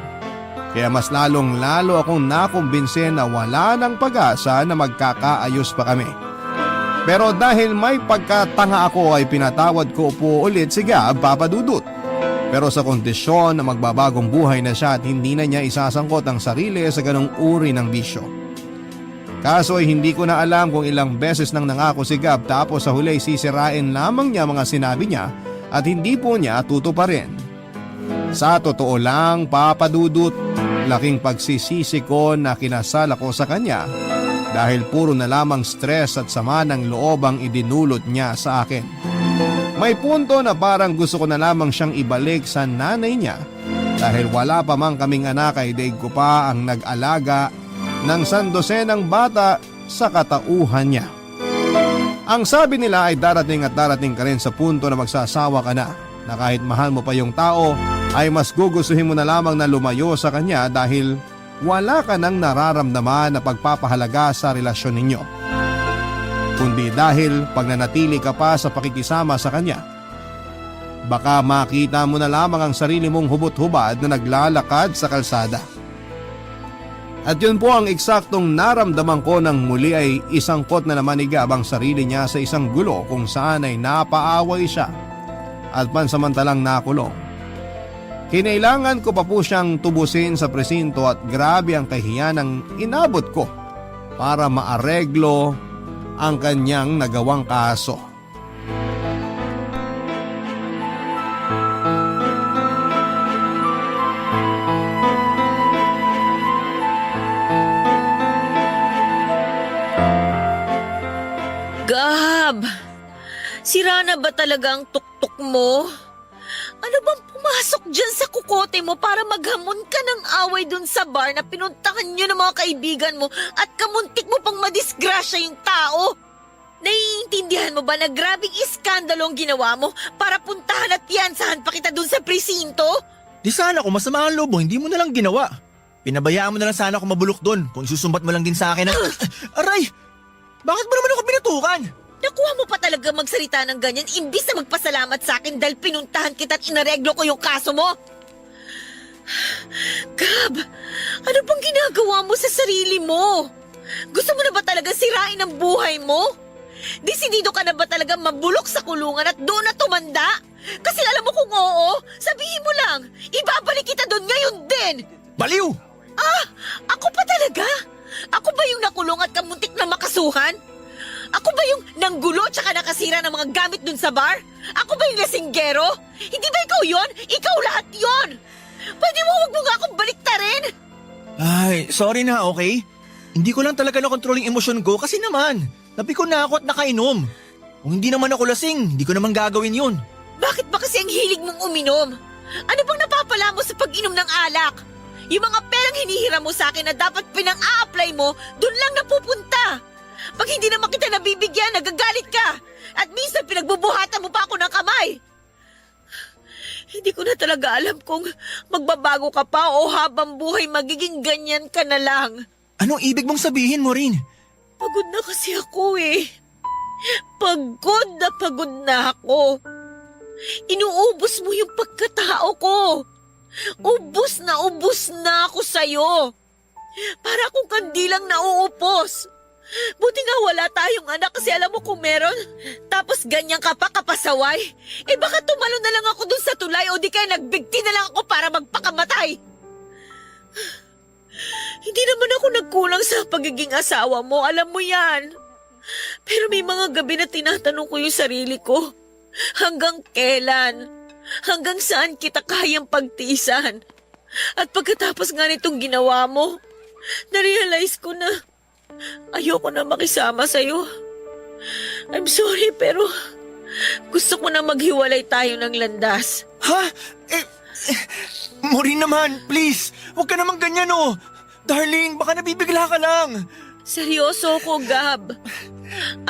Kaya mas lalong-lalo akong nakumbinse na wala ng pag-asa na magkakaayos pa kami. Pero dahil may pagkatanga ako ay pinatawad ko po ulit si Gab, Papa Dudut. Pero sa kondisyon na magbabagong buhay na siya at hindi na niya isasangkot ang sarili sa ganong uri ng bisyo. Kaso ay hindi ko na alam kung ilang beses nang nangako si Gab tapos sa huli sisirain lamang niya mga sinabi niya at hindi po niya tutuparin. Sa totoo lang, Papa Dudut, laking pagsisisi ko na kinasal ako sa kanya dahil puro na lamang stress at sama ng loob ang idinulot niya sa akin. May punto na parang gusto ko na lamang siyang ibalik sa nanay niya dahil wala pa mang kaming anak ay daig ko pa ang nag-alaga ng sandosenang bata sa katauhan niya. Ang sabi nila ay darating at darating ka rin sa punto na magsasawa ka na kahit mahal mo pa yung tao ay mas gugustuhin mo na lamang na lumayo sa kanya dahil wala ka nang nararamdaman na pagpapahalaga sa relasyon ninyo. Kundi dahil pagnanatili ka pa sa pakikisama sa kanya. Baka makita mo na lamang ang sarili mong hubot-hubad na naglalakad sa kalsada. At yun po ang eksaktong naramdaman ko nang muli ay isangkot na naman ni Gab ang sarili niya sa isang gulo kung saan ay napaaway siya at pansamantalang nakulong. Kinailangan ko pa po siyang tubusin sa presinto at grabe ang kahiyan ng inabot ko para maareglo ang kanyang nagawang kaso. Gab, sira na ba talaga ang tuktok mo? Ano bang pumasok dyan sa kukote mo para maghamon ka ng away dun sa bar na pinuntahan nyo ng mga kaibigan mo at kamuntik mo pang madisgrasya yung tao? Naiintindihan mo ba na grabing iskandalo ang ginawa mo para puntahan at piyansahan pa kita dun sa presinto? Di sana kung masama ang loob mo, hindi mo na lang ginawa. Pinabayaan mo na lang sana ako mabulok doon kung isusumbat mo lang din sa akin na... Aray! Bakit mo naman ako pinatukan? Nakuha mo pa talaga magsalita ng ganyan imbis na magpasalamat sa akin dahil pinuntahan kita at inareglo ko yung kaso mo? Gab, ano bang ginagawa mo sa sarili mo? Gusto mo na ba talaga sirain ang buhay mo? Desidido ka na ba talaga mabulok sa kulungan at doon na tumanda? Kasi alam mo kung oo, sabihin mo lang, ibabalik kita doon ngayon din! Baliw! Ah, ako pa talaga? Ako ba yung nakulong at kamuntik na makasuhan? Ako ba yung nanggulo tsaka nakasira ng mga gamit dun sa bar? Ako ba yung lasinggero? Hindi ba ikaw yon? Ikaw lahat yon! Pwede mo huwag mo nga akong baliktarin? Ay, sorry na, okay? Hindi ko lang talaga nakontrol yung emosyon ko kasi naman, napikon na ako at nakainom. Kung hindi naman ako lasing, hindi ko naman gagawin yun. Bakit ba kasi ang hilig mong uminom? Ano bang napapala mo sa pag-inom ng alak? Yung mga perang hinihiram mo sa akin na dapat pinang-a-apply mo, dun lang napupunta. Pag hindi naman kita nabibigyan, nagagalit ka. At minsan pinagbubuhatan mo pa ako ng kamay. Hindi ko na talaga alam kung magbabago ka pa o habang buhay magiging ganyan ka na lang. Anong ibig mong sabihin mo rin? Pagod na kasi ako eh. Pagod na ako. Inuubos mo yung pagkatao ko. Ubus na ako sa'yo. Para akong kandilang nauupos. Buti nga wala tayong anak kasi alam mo kung meron. Tapos ganyan ka pa kapasaway. Eh baka tumalo na lang ako dun sa tulay o di kaya nagbigti na lang ako para magpakamatay. Hindi naman ako nagkulang sa pagiging asawa mo, alam mo yan. Pero may mga gabi na tinatanong ko yung sarili ko. Hanggang kailan? Hanggang saan kita kayang pagtiisan? At pagkatapos nga nitong ginawa mo, narealize ko na ayoko na makisama sa'yo. I'm sorry pero gusto ko na maghiwalay tayo ng landas. Ha? Maureen naman, please. Huwag ka naman ganyan oh. Darling, baka nabibigla ka lang. Seryoso ko, Gab.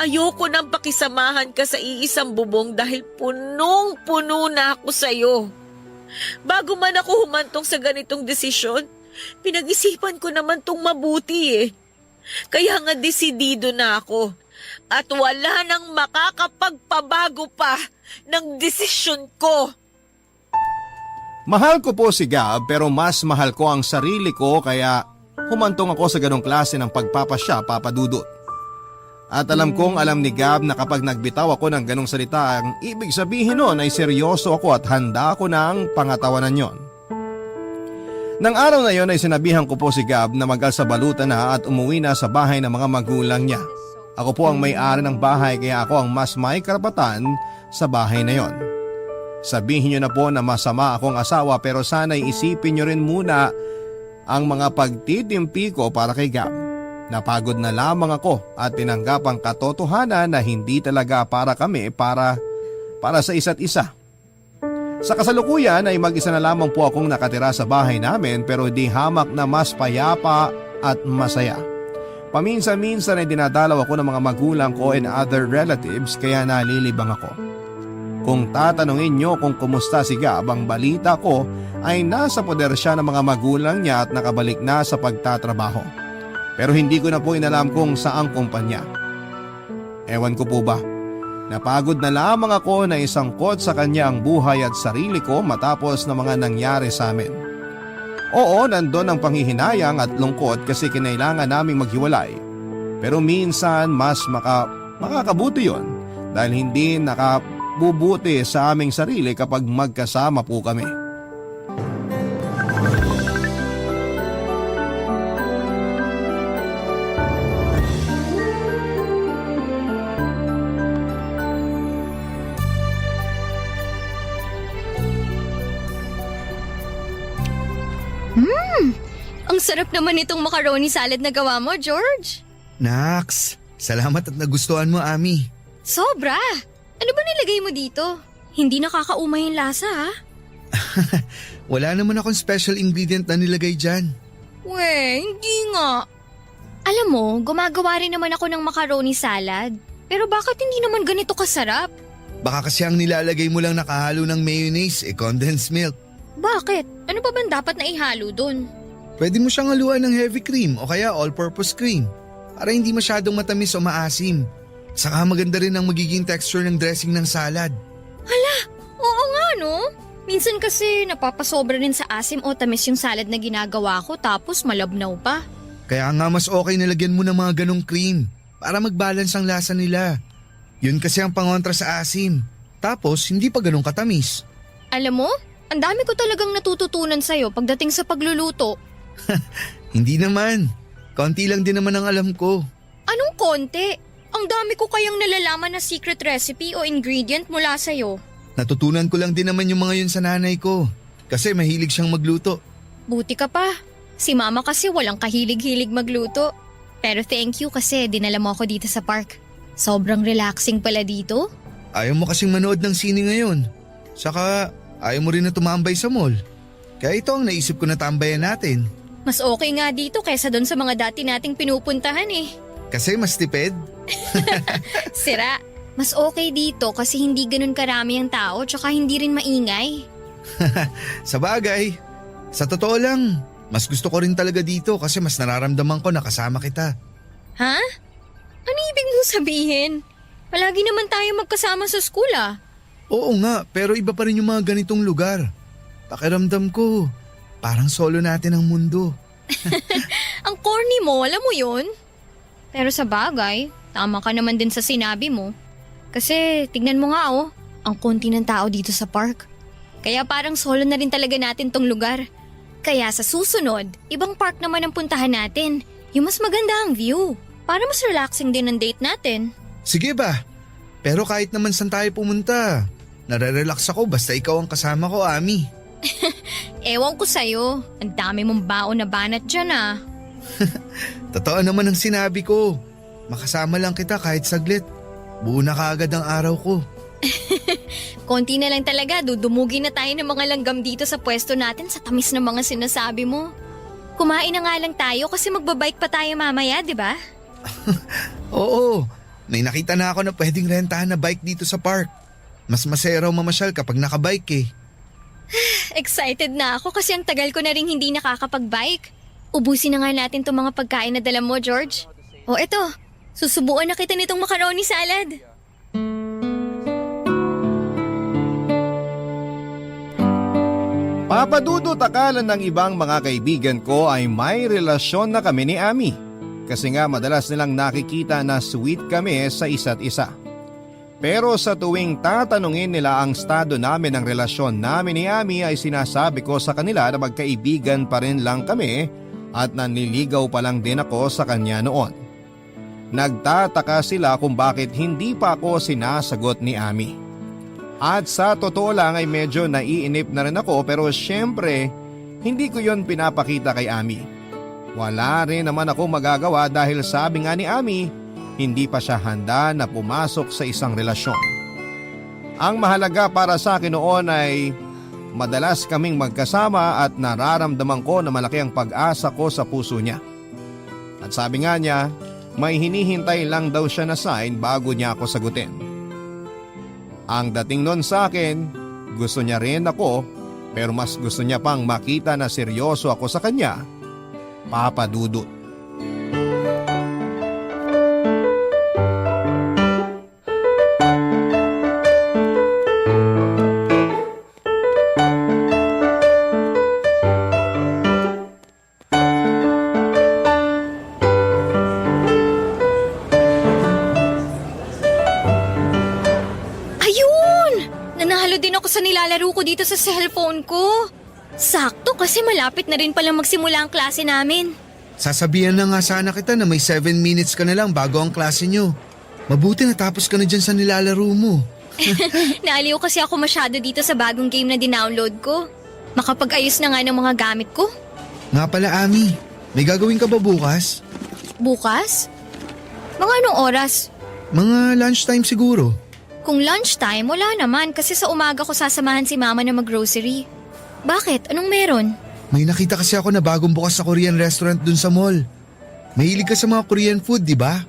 Ayoko nang pakisamahan ka sa iisang bubong dahil punong-puno na ako sa'yo. Bago man ako humantong sa ganitong desisyon, pinag-isipan ko naman tong mabuti eh. Kaya nga desidido na ako. At wala nang makakapagpabago pa ng desisyon ko. Mahal ko po si Gab pero mas mahal ko ang sarili ko kaya humantong ako sa ganong klase ng pagpapasya, Papa Dudut. At alam kong alam ni Gab na kapag nagbitaw ako ng ganong salita, ang ibig sabihin nun ay seryoso ako at handa ako ng pangatawanan yon. Nang araw na yon ay sinabihan ko po si Gab na mag-alsabalutan na at umuwi na sa bahay ng mga magulang niya. Ako po ang may-ari ng bahay kaya ako ang mas may karapatan sa bahay na yon. Sabihin niyo na po na masama akong asawa pero sana'y isipin niyo rin muna ang mga pagtitimpi ko para kay Gab. Napagod na lamang ako at tinanggap ang katotohanan na hindi talaga para kami para sa isa't isa. Sa kasalukuyan ay mag-isa na lamang po akong nakatira sa bahay namin pero di hamak na mas payapa at masaya. Paminsan-minsan ay dinadalaw ako ng mga magulang ko and other relatives kaya nalilibang ako. Kung tatanungin nyo kung kumusta si Gab, ang balita ko ay nasa poder siya ng mga magulang niya at nakabalik na sa pagtatrabaho. Pero hindi ko na po inalam kung saang kumpanya. Ewan ko po ba, napagod na lamang ako na isangkot sa kanya ang buhay at sarili ko matapos na mga nangyari sa amin. Oo, nandun ang panghihinayang at lungkot kasi kinailangan naming maghiwalay. Pero minsan mas makakabuti yon dahil hindi nakabubuti sa aming sarili kapag magkasama po kami. Ang sarap naman itong macaroni salad na gawa mo, George. Naks, salamat at nagustuhan mo, Ami. Sobra! Ano ba nilagay mo dito? Hindi nakakaumay yung lasa, ha? Wala naman akong special ingredient na nilagay dyan. Hindi nga. Alam mo, gumagawa rin naman ako ng macaroni salad. Pero bakit hindi naman ganito kasarap? Baka kasi ang nilalagay mo lang nakahalo ng mayonnaise, condensed milk. Bakit? Ano pa bang dapat na ihalo dun? Pwede mo siyang haluan ng heavy cream o kaya all-purpose cream para hindi masyadong matamis o maasim. Saka maganda rin ang magiging texture ng dressing ng salad. Oo nga, no? Minsan kasi napapasobra rin sa asim o tamis yung salad na ginagawa ko tapos malabnaw pa. Kaya nga mas okay na lagyan mo ng mga ganong cream para mag-balance ang lasa nila. Yun kasi ang pangontra sa asim. Tapos hindi pa ganong katamis. Alam mo, ang dami ko talagang natututunan sa'yo pagdating sa pagluluto. Hindi naman. Konti lang din naman ang alam ko. Anong konti? Ang dami ko kayang nalalaman na secret recipe o ingredient mula sa'yo. Natutunan ko lang din naman yung mga yun sa nanay ko. Kasi mahilig siyang magluto. Buti ka pa. Si mama kasi walang kahilig-hilig magluto. Pero thank you kasi dinala mo ako dito sa park. Sobrang relaxing pala dito. Ayaw mo kasing manood ng sine ngayon. Saka ayaw mo rin na tumambay sa mall. Kaya ito ang naisip ko na tambayan natin. Mas okay nga dito kaysa doon sa mga dati nating pinupuntahan eh. Kasi mas tipid. Sira, mas okay dito kasi hindi ganun karami ang tao tsaka hindi rin maingay. Sa bagay. Sa totoo lang, mas gusto ko rin talaga dito kasi mas nararamdaman ko na kasama kita. Ha? Ano ibig mong sabihin? Palagi naman tayo magkasama sa school ah. Oo nga, pero iba pa rin yung mga ganitong lugar. Pakiramdam ko, parang solo natin ang mundo. Ang corny mo, alam mo yun? Pero sa bagay, tama ka naman din sa sinabi mo. Kasi tignan mo nga oh, ang konti ng tao dito sa park. Kaya parang solo na rin talaga natin tong lugar. Kaya sa susunod, ibang park naman ang puntahan natin. Yung mas maganda ang view. Para mas relaxing din ang date natin. Sige ba? Pero kahit naman saan tayo pumunta, nare-relax ako basta ikaw ang kasama ko, Ami. Ewan ko sa'yo, ang dami mong baon na banat dyan ah. Totoo naman ang sinabi ko. Makasama lang kita kahit saglit. Buo na kaagad ang araw ko. Konti na lang talaga, dudumugin na tayo ng mga langgam dito sa pwesto natin sa tamis ng mga sinasabi mo. Kumain na nga lang tayo kasi magbabike pa tayo mamaya, di ba? Oo, may nakita na ako na pwedeng rentahan na bike dito sa park. Mas masaya raw mamasyal kapag nakabike eh. Excited na ako kasi ang tagal ko na rin hindi nakakapag-bike. Ubusin na nga natin itong mga pagkain na dala mo, George. O eto, susubuan na kita nitong macaroni salad. Papadudot akala ng ibang mga kaibigan ko ay may relasyon na kami ni Ami. Kasi nga madalas nilang nakikita na sweet kami sa isa't isa. Pero sa tuwing tatanungin nila ang estado namin ng relasyon namin ni Ami ay sinasabi ko sa kanila na magkaibigan pa rin lang kami at nanliligaw pa lang din ako sa kanya noon. Nagtataka sila kung bakit hindi pa ako sinasagot ni Ami. At sa totoo lang ay medyo naiinip na rin ako pero syempre hindi ko yon pinapakita kay Ami. Wala rin naman ako magagawa dahil sabi nga ni Ami, hindi pa siya handa na pumasok sa isang relasyon. Ang mahalaga para sa akin noon ay madalas kaming magkasama at nararamdaman ko na malaki ang pag-asa ko sa puso niya. At sabi nga niya, may hinihintay lang daw siya na sign bago niya ako sagutin. Ang dating nun sa akin, gusto niya rin ako pero mas gusto niya pang makita na seryoso ako sa kanya, Papa Dudut. Sa nilalaro ko dito sa cellphone ko. Sakto kasi malapit na rin palang magsimula ang klase namin. Sasabihan na nga sana kita na may 7 minutes ka na lang bago ang klase nyo. Mabuti natapos ka na dyan sa nilalaro mo. Naaliw kasi ako masyado dito sa bagong game na dinownload ko. Makapag-ayos na nga ng mga gamit ko. Nga pala Ami, may gagawin ka ba bukas? Bukas? Mga anong oras? Mga lunchtime siguro. Kung lunchtime, wala naman kasi sa umaga ko sasamahan si mama na mag-grocery. Bakit? Anong meron? May nakita kasi ako na bagong bukas sa Korean restaurant dun sa mall. Mahilig ka sa mga Korean food, di ba?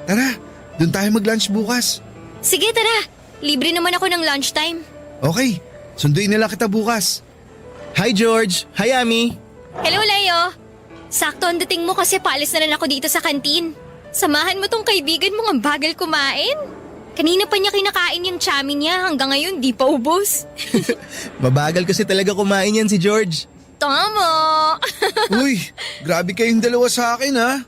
Tara, dun tayo mag-lunch bukas. Sige, tara. Libre naman ako ng lunchtime. Okay, sunduin na lang kita bukas. Hi George! Hi Ami! Hello, Leo. Sakto ang dating mo kasi paalis na rin ako dito sa kantin. Samahan mo tong kaibigan mo ang bagal kumain. Kanina pa niya kinakain yung chami niya hanggang ngayon di pa ubos. Mabagal kasi talaga kumain yan si George. Tama! Uy, grabe kayong dalawa sa akin ha.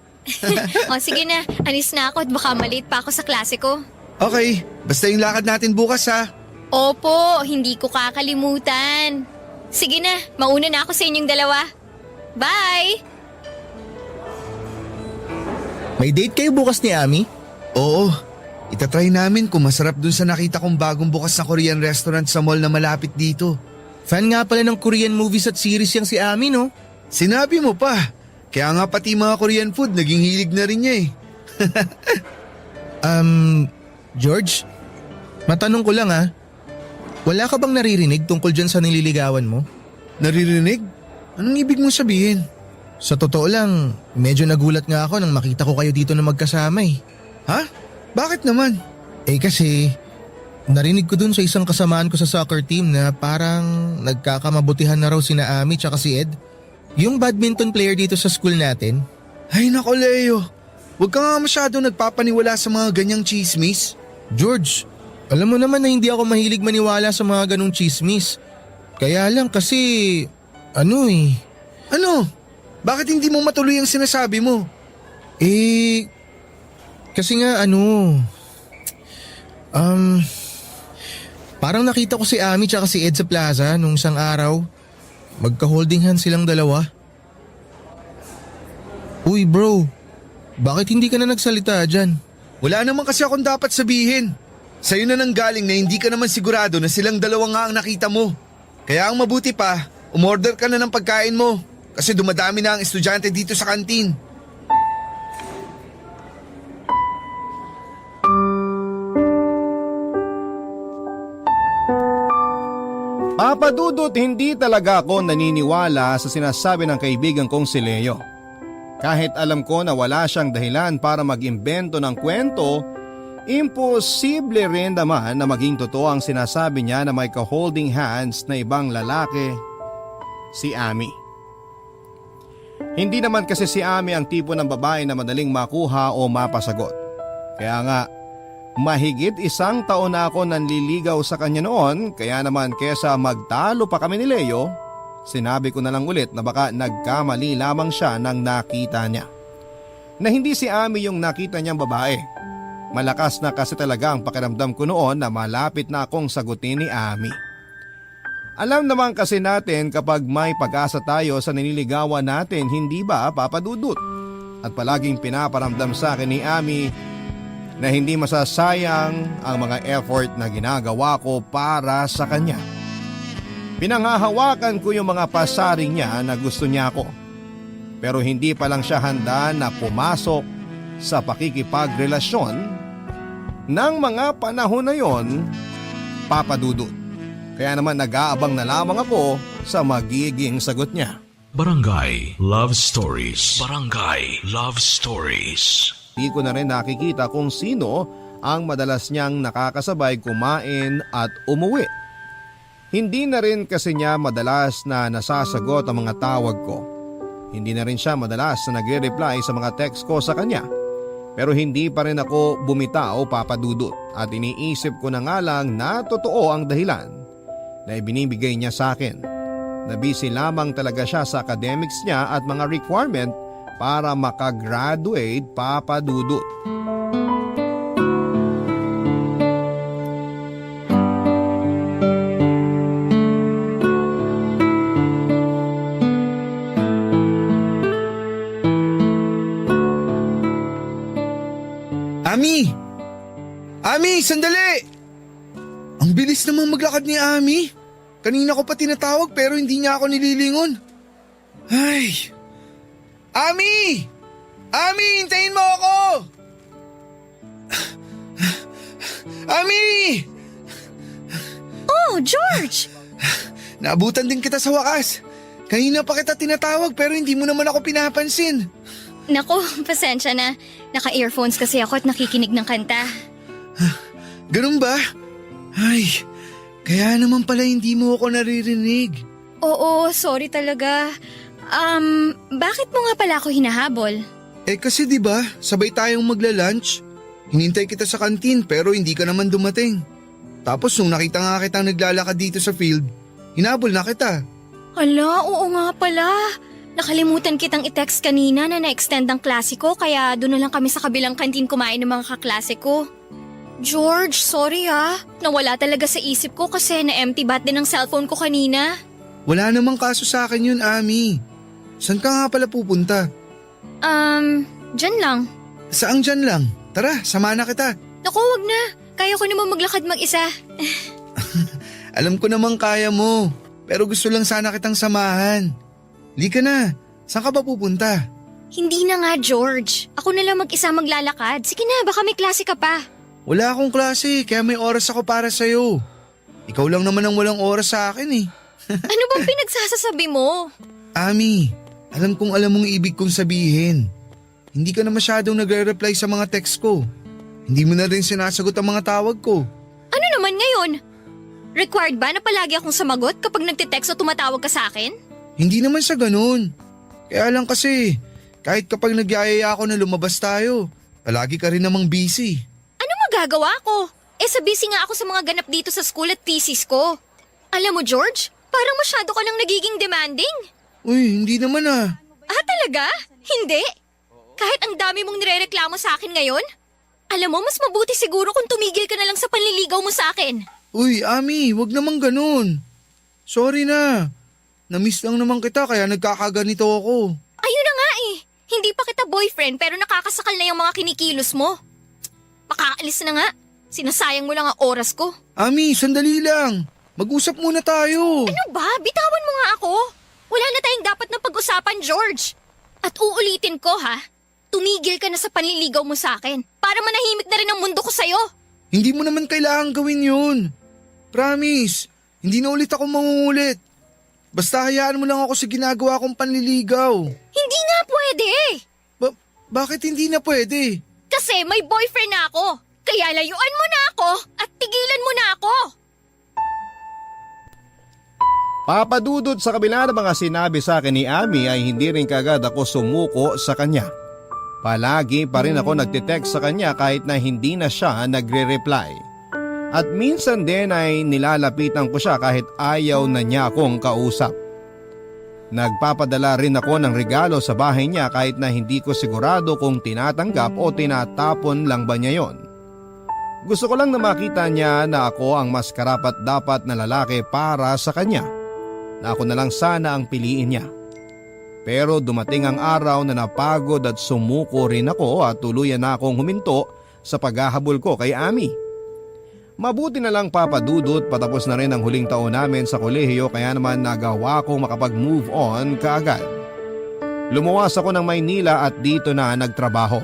O sige na, alis na ako at baka malate pa ako sa klase ko. Okay, basta yung lakad natin bukas ha. Opo, hindi ko kakalimutan. Sige na, mauna na ako sa inyong dalawa. Bye! May date kayo bukas ni Ami? Oo, itatry namin kung masarap dun sa nakita kong bagong bukas na Korean restaurant sa mall na malapit dito. Fan nga pala ng Korean movies at series yang si Ami, no? Sinabi mo pa, kaya nga pati mga Korean food naging hilig na rin niya eh. George? Matanong ko lang wala ka bang naririnig tungkol dyan sa nililigawan mo? Naririnig? Anong ibig mong sabihin? Sa totoo lang, medyo nagulat nga ako nang makita ko kayo dito na magkasama eh. Ha? Bakit naman? Kasi narinig ko dun sa isang kasamaan ko sa soccer team na parang nagkakamabutihan na raw sina Ami tsaka si Ed. Yung badminton player dito sa school natin. Ay nako Leo, huwag ka nga masyado nagpapaniwala sa mga ganyang chismis. George, alam mo naman na hindi ako mahilig maniwala sa mga ganong chismis. Kaya lang kasi, Ano? Bakit hindi mo matuloy ang sinasabi mo? Kasi nga parang nakita ko si Ami tsaka si Ed sa plaza nung isang araw. Magka-holding hands silang dalawa. Uy bro, bakit hindi ka na nagsalita dyan? Wala naman kasi akong dapat sabihin. Sa'yo na nang galing na hindi ka naman sigurado na silang dalawa nga ang nakita mo. Kaya ang mabuti pa, umorder ka na ng pagkain mo. Kasi dumadami na ang estudyante dito sa kantin. Papa Dudut, hindi talaga ako naniniwala sa sinasabi ng kaibigan kong si Leo. Kahit alam ko na wala siyang dahilan para mag-imbento ng kwento, imposible rin naman na maging totoo ang sinasabi niya na may ka-holding hands na ibang lalaki, si Ami. Hindi naman kasi si Ami ang tipo ng babae na madaling makuha o mapasagot. Kaya nga, mahigit 1 taon na ako nanliligaw sa kanya noon, kaya naman kesa magtalo pa kami ni Leo, sinabi ko na lang ulit na baka nagkamali lamang siya nang nakita niya. Na hindi si Ami yung nakita niyang babae. Malakas na kasi talaga ang pakiramdam ko noon na malapit na akong sagutin ni Ami. Alam naman kasi natin kapag may pag-asa tayo sa nililigawan natin, hindi ba, Papa Dudut? At palaging pinaparamdam sa akin ni Ami na hindi masasayang ang mga effort na ginagawa ko para sa kanya. Pinanghahawakan ko yung mga pasaring niya na gusto niya ako. Pero hindi pa lang siya handa na pumasok sa pakikipagrelasyon ng mga panahon na yon, Papa Dudut. Kaya naman nag-aabang na lamang ako sa magiging sagot niya. Barangay Love Stories. Barangay Love Stories. Di ko na rin nakikita kung sino ang madalas niyang nakakasabay kumain at umuwi. Hindi na rin kasi niya madalas na nasasagot ang mga tawag ko. Hindi na rin siya madalas na nagre-reply sa mga text ko sa kanya. Pero hindi pa rin ako bumitaw, Papa Dudut, at iniisip ko na nga lang na totoo ang dahilan na ibinibigay niya sa akin. Na busy lamang talaga siya sa academics niya at mga requirement para makagraduate, Papa Dudut. Ami! Ami, sandali! Ang bilis namang maglakad ni Ami. Kanina ko pa tinatawag pero hindi niya ako nililingon. Ay! Ami! Ami, hintayin mo ako! Ami! Oh, George! Naabutan din kita sa wakas. Kanina pa kita tinatawag pero hindi mo naman ako pinapansin. Nako, pasensya na. Naka-earphones kasi ako at nakikinig ng kanta. Ganun ba? Ay, kaya naman pala hindi mo ako naririnig. Oo, sorry talaga. Bakit mo nga pala ako hinahabol? Eh kasi 'di ba, sabay tayong magla-lunch. Hinintay kita sa kantin pero hindi ka naman dumating. Tapos nung nakita nga kitang naglalakad dito sa field, hinabol na kita. Hala, oo nga pala. Nakalimutan kitang i-text kanina na na-extend ang klase ko kaya doon na lang kami sa kabilang kantin kumain ng mga kaklase ko. George, sorry Nawala talaga sa isip ko kasi na-empty bat din ang cellphone ko kanina. Wala namang kaso sa akin yun, Ami. Saan ka nga pala pupunta? Dyan lang. Saang dyan lang? Tara, sama na kita. Naku, wag na. Kaya ko naman maglakad mag-isa. Alam ko namang kaya mo, pero gusto lang sana kitang samahan. Lika na, saan ka ba pupunta? Hindi na nga, George. Ako na lang mag-isa maglalakad. Sige na, baka may klase ka pa. Wala akong klase, kaya may oras ako para sa'yo. Ikaw lang naman ang walang oras sa akin eh. Ano bang pinagsasasabi mo? Ami, alam kong alam mong ibig kong sabihin. Hindi ka na masyadong nagre-reply sa mga text ko. Hindi mo na rin sinasagot ang mga tawag ko. Ano naman ngayon? Required ba na palagi akong sumagot kapag nagtitext o tumatawag ka sa akin? Hindi naman sa ganun. Kaya lang kasi, kahit kapag nagyayaya ako na lumabas tayo, palagi ka rin namang busy. Ano magagawa ko? Sa busy nga ako sa mga ganap dito sa school at thesis ko. Alam mo, George, parang masyado ka nang nagiging demanding. Uy, hindi naman Talaga? Hindi? Kahit ang dami mong nirereklamo sa akin ngayon? Alam mo, mas mabuti siguro kung tumigil ka na lang sa panliligaw mo sa akin. Uy, Ami, wag naman ganun. Sorry na. Namiss lang naman kita kaya nagkakaganito ako. Ayun na nga Hindi pa kita boyfriend pero nakakasakal na yung mga kinikilos mo. Makaalis na nga. Sinasayang mo lang ang oras ko. Ami, sandali lang. Mag-usap muna tayo. Ano ba? Bitawan mo nga ako. Wala na tayong dapat na pag-usapan, George. At uulitin ko, tumigil ka na sa panliligaw mo sa akin para manahimik na rin ang mundo ko sa'yo. Hindi mo naman kailangan gawin yun. Promise, Hindi na ulit ako mangungulit. Basta hayaan mo lang ako sa ginagawa kong panliligaw. Hindi nga pwede! Bakit hindi na pwede? Kasi may boyfriend na ako. Kaya layuan mo na ako at tigilan mo na ako. Papadudot sa kabila ng mga sinabi sa akin ni Ami ay hindi rin kagad ako sumuko sa kanya. Palagi pa rin ako nagtitext sa kanya kahit na hindi na siya nagre-reply. At minsan din ay nilalapitan ko siya kahit ayaw na niya akong kausap. Nagpapadala rin ako ng regalo sa bahay niya kahit na hindi ko sigurado kung tinatanggap o tinatapon lang ba niya yon. Gusto ko lang na makita niya na ako ang mas karapat-dapat na lalaki para sa kanya. Na ako na lang sana ang piliin niya. Pero dumating ang araw na napagod at sumuko rin ako at tuluyan na akong huminto sa paghahabol ko kay Ami. Mabuti na lang papadudot patapos na rin ang huling taon namin sa kolehiyo kaya naman nagawa kong makapag-move on kaagad. Lumuwas ako ng Maynila at dito na nagtrabaho.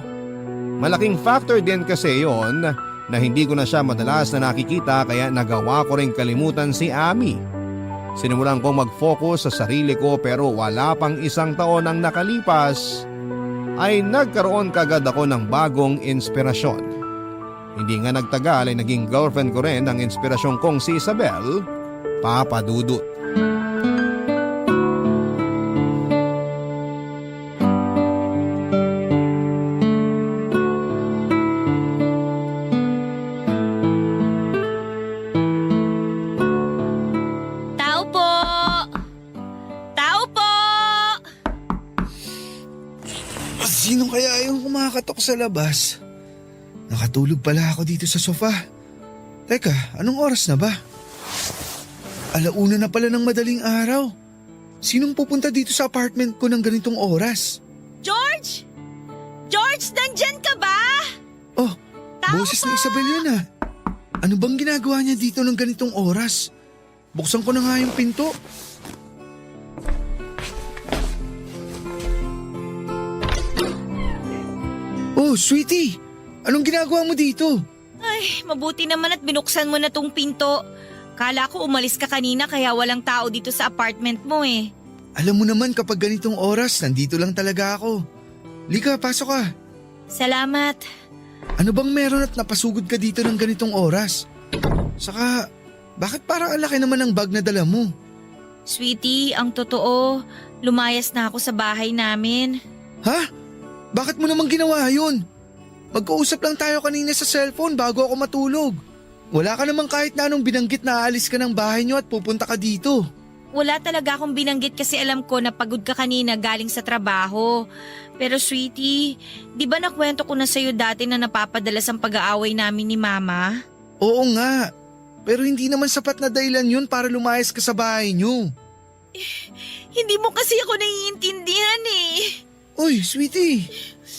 Malaking factor din kasi yon na hindi ko na siya madalas na nakikita kaya nagawa ko rin kalimutan si Ami. Sinimulan kong mag-focus sa sarili ko pero wala pang isang taon ang nakalipas ay nagkaroon kagad ako ng bagong inspirasyon. Hindi nga nagtagal ay naging girlfriend ko rin ang inspirasyon kong si Isabel, papadudot. Tao po! Tao po! Sino kaya yung kumakatok sa labas? Nakatulog pala ako dito sa sofa. Teka, anong oras na ba? 1:00 na pala ng madaling araw. Sinong pupunta dito sa apartment ko ng ganitong oras? George! George, nandyan ka ba? Oh, Tao boses po! ni Isabel yun ah. Ano bang ginagawa niya dito ng ganitong oras? Buksan ko na nga yung pinto. Oh, sweetie! Anong ginagawa mo dito? Ay, mabuti naman at binuksan mo na tong pinto. Kala ko umalis ka kanina kaya walang tao dito sa apartment mo eh. Alam mo naman kapag ganitong oras, nandito lang talaga ako. Lika, pasok ka. Salamat. Ano bang meron at napasugod ka dito ng ganitong oras? Saka, bakit parang ang laki naman ng bag na dala mo? Sweetie, ang totoo, lumayas na ako sa bahay namin. Ha? Bakit mo naman ginawa yun? Magkausap lang tayo kanina sa cellphone bago ako matulog. Wala ka naman kahit na anong binanggit na aalis ka ng bahay niyo at pupunta ka dito. Wala talaga akong binanggit kasi alam ko na pagod ka kanina galing sa trabaho. Pero sweetie, di ba nakwento ko na sa'yo dati na napapadalas ang pag-aaway namin ni Mama? Oo nga, pero hindi naman sapat na dahilan yun para lumayas ka sa bahay niyo. Hindi mo kasi ako naiintindihan eh. Uy, sweetie,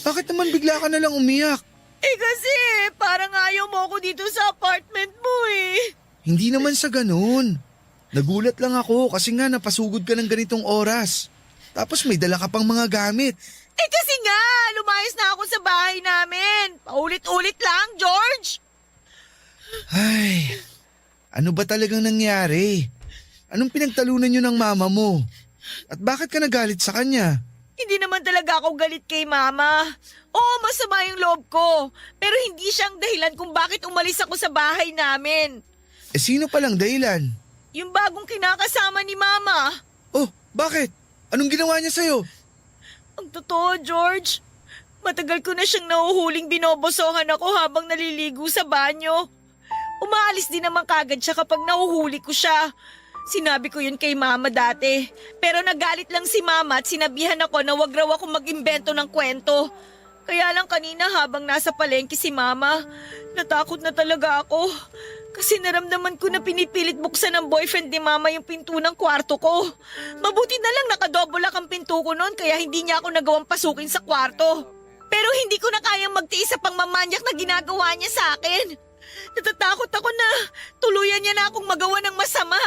bakit naman bigla ka na lang umiyak? Eh kasi parang ayaw mo ako dito sa apartment mo eh. Hindi naman sa ganun. Nagulat lang ako kasi nga napasugod ka ng ganitong oras. Tapos may dala ka pang mga gamit. Eh kasi nga, lumayas na ako sa bahay namin. Paulit-ulit lang, George. Ay, ano ba talagang nangyari? Anong pinagtalunan niyo ng mama mo? At bakit ka nagalit sa kanya? Hindi naman talaga ako galit kay Mama. Oo, masama yung loob ko. Pero hindi siyang dahilan kung bakit umalis ako sa bahay namin. Eh sino palang dahilan? Yung bagong kinakasama ni Mama. Oh, bakit? Anong ginawa niya sa'yo? Ang totoo, George. Matagal ko na siyang nahuhuling binobosohan ako habang naliligo sa banyo. Umaalis din naman kagad siya kapag nahuhuli ko siya. Sinabi ko yun kay Mama dati. Pero nagalit lang si Mama at sinabihan ako na wag raw ako mag-imbento ng kwento. Kaya lang kanina habang nasa palengke si Mama, natakot na talaga ako. Kasi naramdaman ko na pinipilit buksan ng boyfriend ni Mama yung pinto ng kwarto ko. Mabuti na lang nakadobulak ang pinto ko noon kaya hindi niya ako nagawang pasukin sa kwarto. Pero hindi ko na kayang magtiis sa pangmamanyak na ginagawa niya sa akin. Natatakot ako na tuluyan niya na akong magawa ng masama.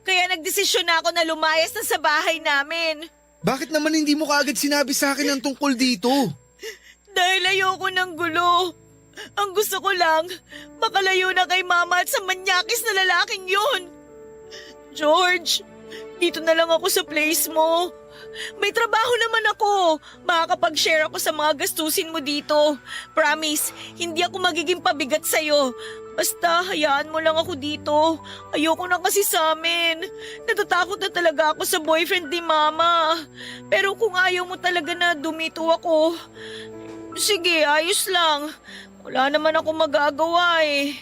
Kaya nagdesisyon na ako na lumayas na sa bahay namin. Bakit naman hindi mo kaagad sinabi sa akin ang tungkol dito? Dahil ayoko ng gulo. Ang gusto ko lang, makalayo na kay Mama at sa manyakis na lalaking yun. George, dito na lang ako sa place mo. May trabaho naman ako. Makakapag-share ako sa mga gastusin mo dito. Promise, hindi ako magiging pabigat sa'yo. Basta, hayaan mo lang ako dito. Ayoko na kasi sa amin. Natatakot na talaga ako sa boyfriend ni Mama. Pero kung ayaw mo talaga na dumito ako, sige, ayos lang. Wala naman ako magagawa eh.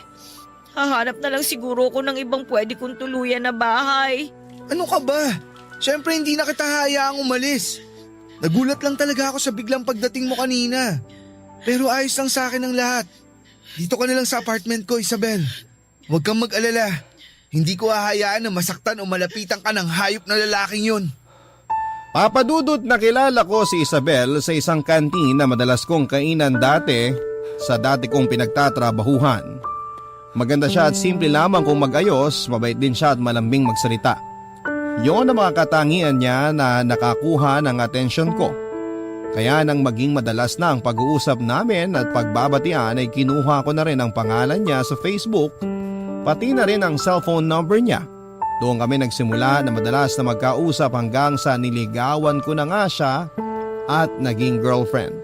Hahanap na lang siguro ako ng ibang pwede kong tuluyan na bahay. Ano ka ba? Siyempre hindi na kita hayaang umalis. Nagulat lang talaga ako sa biglang pagdating mo kanina. Pero ayos lang sa akin ang lahat. Dito ka na lang sa apartment ko, Isabel. Huwag kang mag-alala. Hindi ko hahayaan na masaktan o malapitan ka ng hayop na lalaking yun. Papadudot, nakilala ko si Isabel sa isang kantin na madalas kong kainan dati sa dati kong pinagtatrabahuhan. Maganda siya at simple lamang kung mag-ayos, mabait din siya at malambing magsalita. Yon ang mga katangian niya na nakakuha ng atensyon ko. Kaya nang maging madalas na ang pag-uusap namin at pagbabatian ay kinuha ko na rin ang pangalan niya sa Facebook, pati na rin ang cellphone number niya. Doon kami nagsimula na madalas na magkausap hanggang sa niligawan ko na nga siya at naging girlfriend.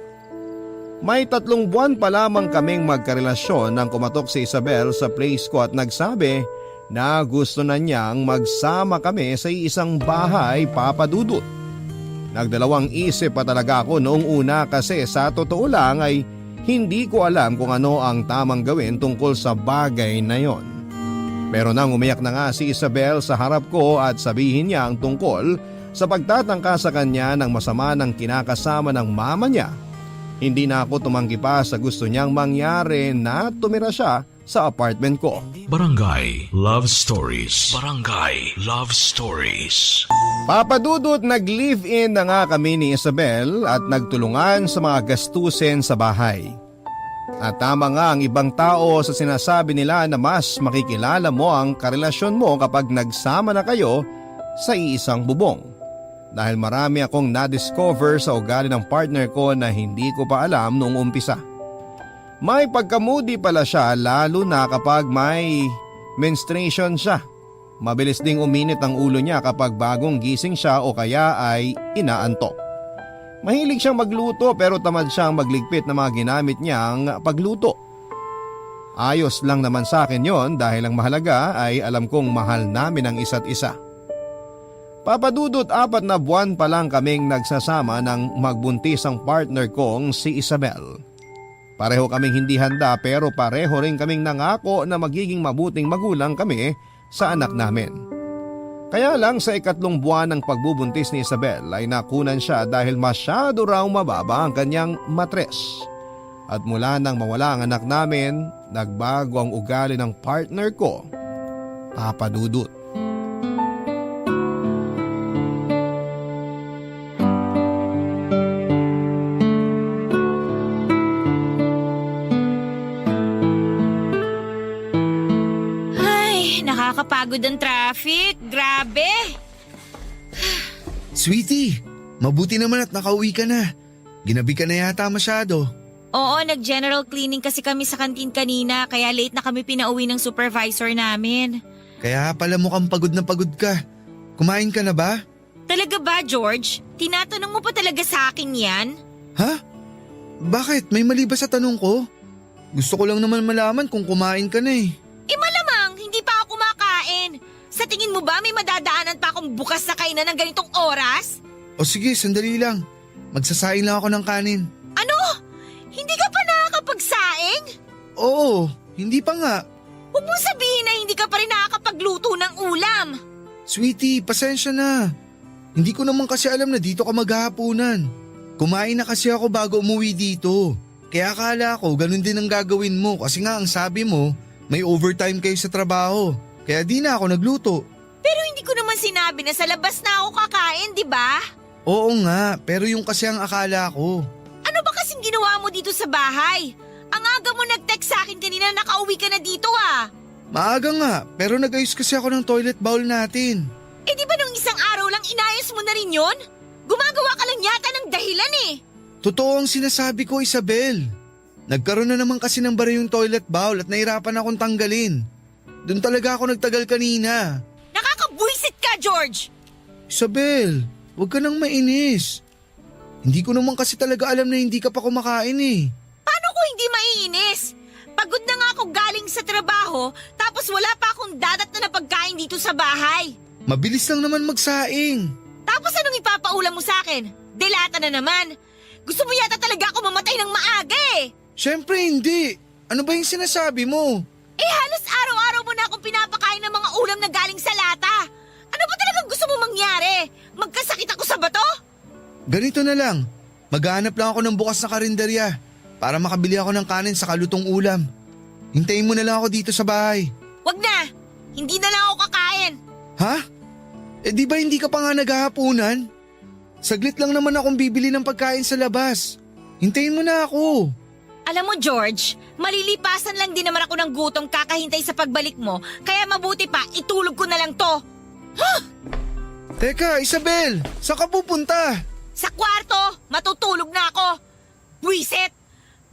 May 3 buwan pa lamang kaming magkarelasyon nang kumatok si Isabel sa place ko at nagsabi na gusto na niyang magsama kami sa isang bahay, Papa Dudut. Nagdalawang isip pa talaga ako noong una kasi sa totoo lang ay hindi ko alam kung ano ang tamang gawin tungkol sa bagay na yon. Pero nang umiyak na nga si Isabel sa harap ko at sabihin niya ang tungkol sa pagtatangka sa kanya ng masama ng kinakasama ng mama niya, hindi na ako tumanggi pa sa gusto niyang mangyari na tumira siya sa apartment ko. Barangay Love Stories. Barangay Love Stories. Papadudot, nag-live-in na nga kami ni Isabel at nagtulungan sa mga gastusin sa bahay. At tama nga ang ibang tao sa sinasabi nila na mas makikilala mo ang karelasyon mo kapag nagsama na kayo sa iisang bubong. Dahil marami akong na-discover sa ugali ng partner ko na hindi ko pa alam noong umpisa. May pagkamudi pala siya lalo na kapag may menstruation siya. Mabilis ding uminit ang ulo niya kapag bagong gising siya o kaya ay inaantok. Mahilig siyang magluto pero tamad siyang magligpit ng mga ginamit niyang pagluto. Ayos lang naman sa akin yon dahil ang mahalaga ay alam kong mahal namin ang isa't isa. Papadudot, 4 na buwan pa lang kaming nagsasama nang magbuntis ang partner kong si Isabel. Pareho kaming hindi handa pero pareho rin kaming nangako na magiging mabuting magulang kami sa anak namin. Kaya lang sa 3 buwan ng pagbubuntis ni Isabel ay nakunan siya dahil masyado raw mababa ang kanyang matres. At mula nang mawala ang anak namin, nagbago ang ugali ng partner ko, Papadudot. Nakakapagod ang traffic. Grabe. Sweetie, mabuti naman at nakauwi ka na. Ginabi ka na yata masyado. Oo, nag-general cleaning kasi kami sa kantin kanina kaya late na kami pinauwi ng supervisor namin. Kaya pala mukhang pagod na pagod ka. Kumain ka na ba? Talaga ba, George? Tinatanong mo pa talaga sa akin yan? Ha? Bakit? May mali ba sa tanong ko? Gusto ko lang naman malaman kung kumain ka na eh. Malamang, hindi pa ako kumakain. Sa tingin mo ba may madadaanan pa akong bukas na kainan ng ganitong oras? O sige, sandali lang. Magsasaing lang ako ng kanin. Ano? Hindi ka pa nakakapagsaing? Oo, hindi pa nga. Huwag mong sabihin na hindi ka pa rin nakakapagluto ng ulam. Sweetie, pasensya na. Hindi ko naman kasi alam na dito ka maghahapunan. Kumain na kasi ako bago umuwi dito. Kaya akala ko ganun din ang gagawin mo kasi nga ang sabi mo, may overtime kayo sa trabaho, kaya di na ako nagluto. Pero hindi ko naman sinabi na sa labas na ako kakain, di ba? Oo nga, pero yung kasi ang akala ko. Ano ba kasing ginawa mo dito sa bahay? Ang aga mo nag-text sa akin kanina nakauwi ka na dito ah. Maaga nga, pero nag-ayos kasi ako ng toilet bowl natin. Eh di ba nung isang araw lang inayos mo na rin yun? Gumagawa ka lang yata ng dahilan eh. Totoo ang sinasabi ko, Isabel. Nagkaroon na naman kasi ng bara yung toilet bowl at nahirapan akong tanggalin. Doon talaga ako nagtagal kanina. Nakakabuwisit Buisit ka, George! Isabel, huwag ka nang mainis. Hindi ko naman kasi talaga alam na hindi ka pa kumakain eh. Paano ko hindi maiinis? Pagod na nga ako galing sa trabaho, tapos wala pa akong dadat na pagkain dito sa bahay. Mabilis lang naman magsaing. Tapos anong ipapaulam mo sa akin? Delata na naman. Gusto mo yata talaga ako mamatay ng maaga eh. Siyempre hindi. Ano ba yung sinasabi mo? Eh halos araw-araw mo na akong pinapakain ng mga ulam na galing sa lata. Ano ba talagang gusto mo mangyari? Magkasakit ako sa bato? Ganito na lang. Maghahanap lang ako ng bukas na karinderya para makabili ako ng kanin sa kalutong ulam. Hintayin mo na lang ako dito sa bahay. Wag na. Hindi na lang ako kakain. Ha? Eh di ba hindi ka pa nga naghahapunan? Saglit lang naman akong bibili ng pagkain sa labas. Hintayin mo na ako. Alam mo, George, malilipasan lang din naman ako ng gutom kakahintay sa pagbalik mo, kaya mabuti pa, itulog ko na lang to. Teka, Isabel, saan ka pupunta? Sa kwarto, matutulog na ako. Buisit!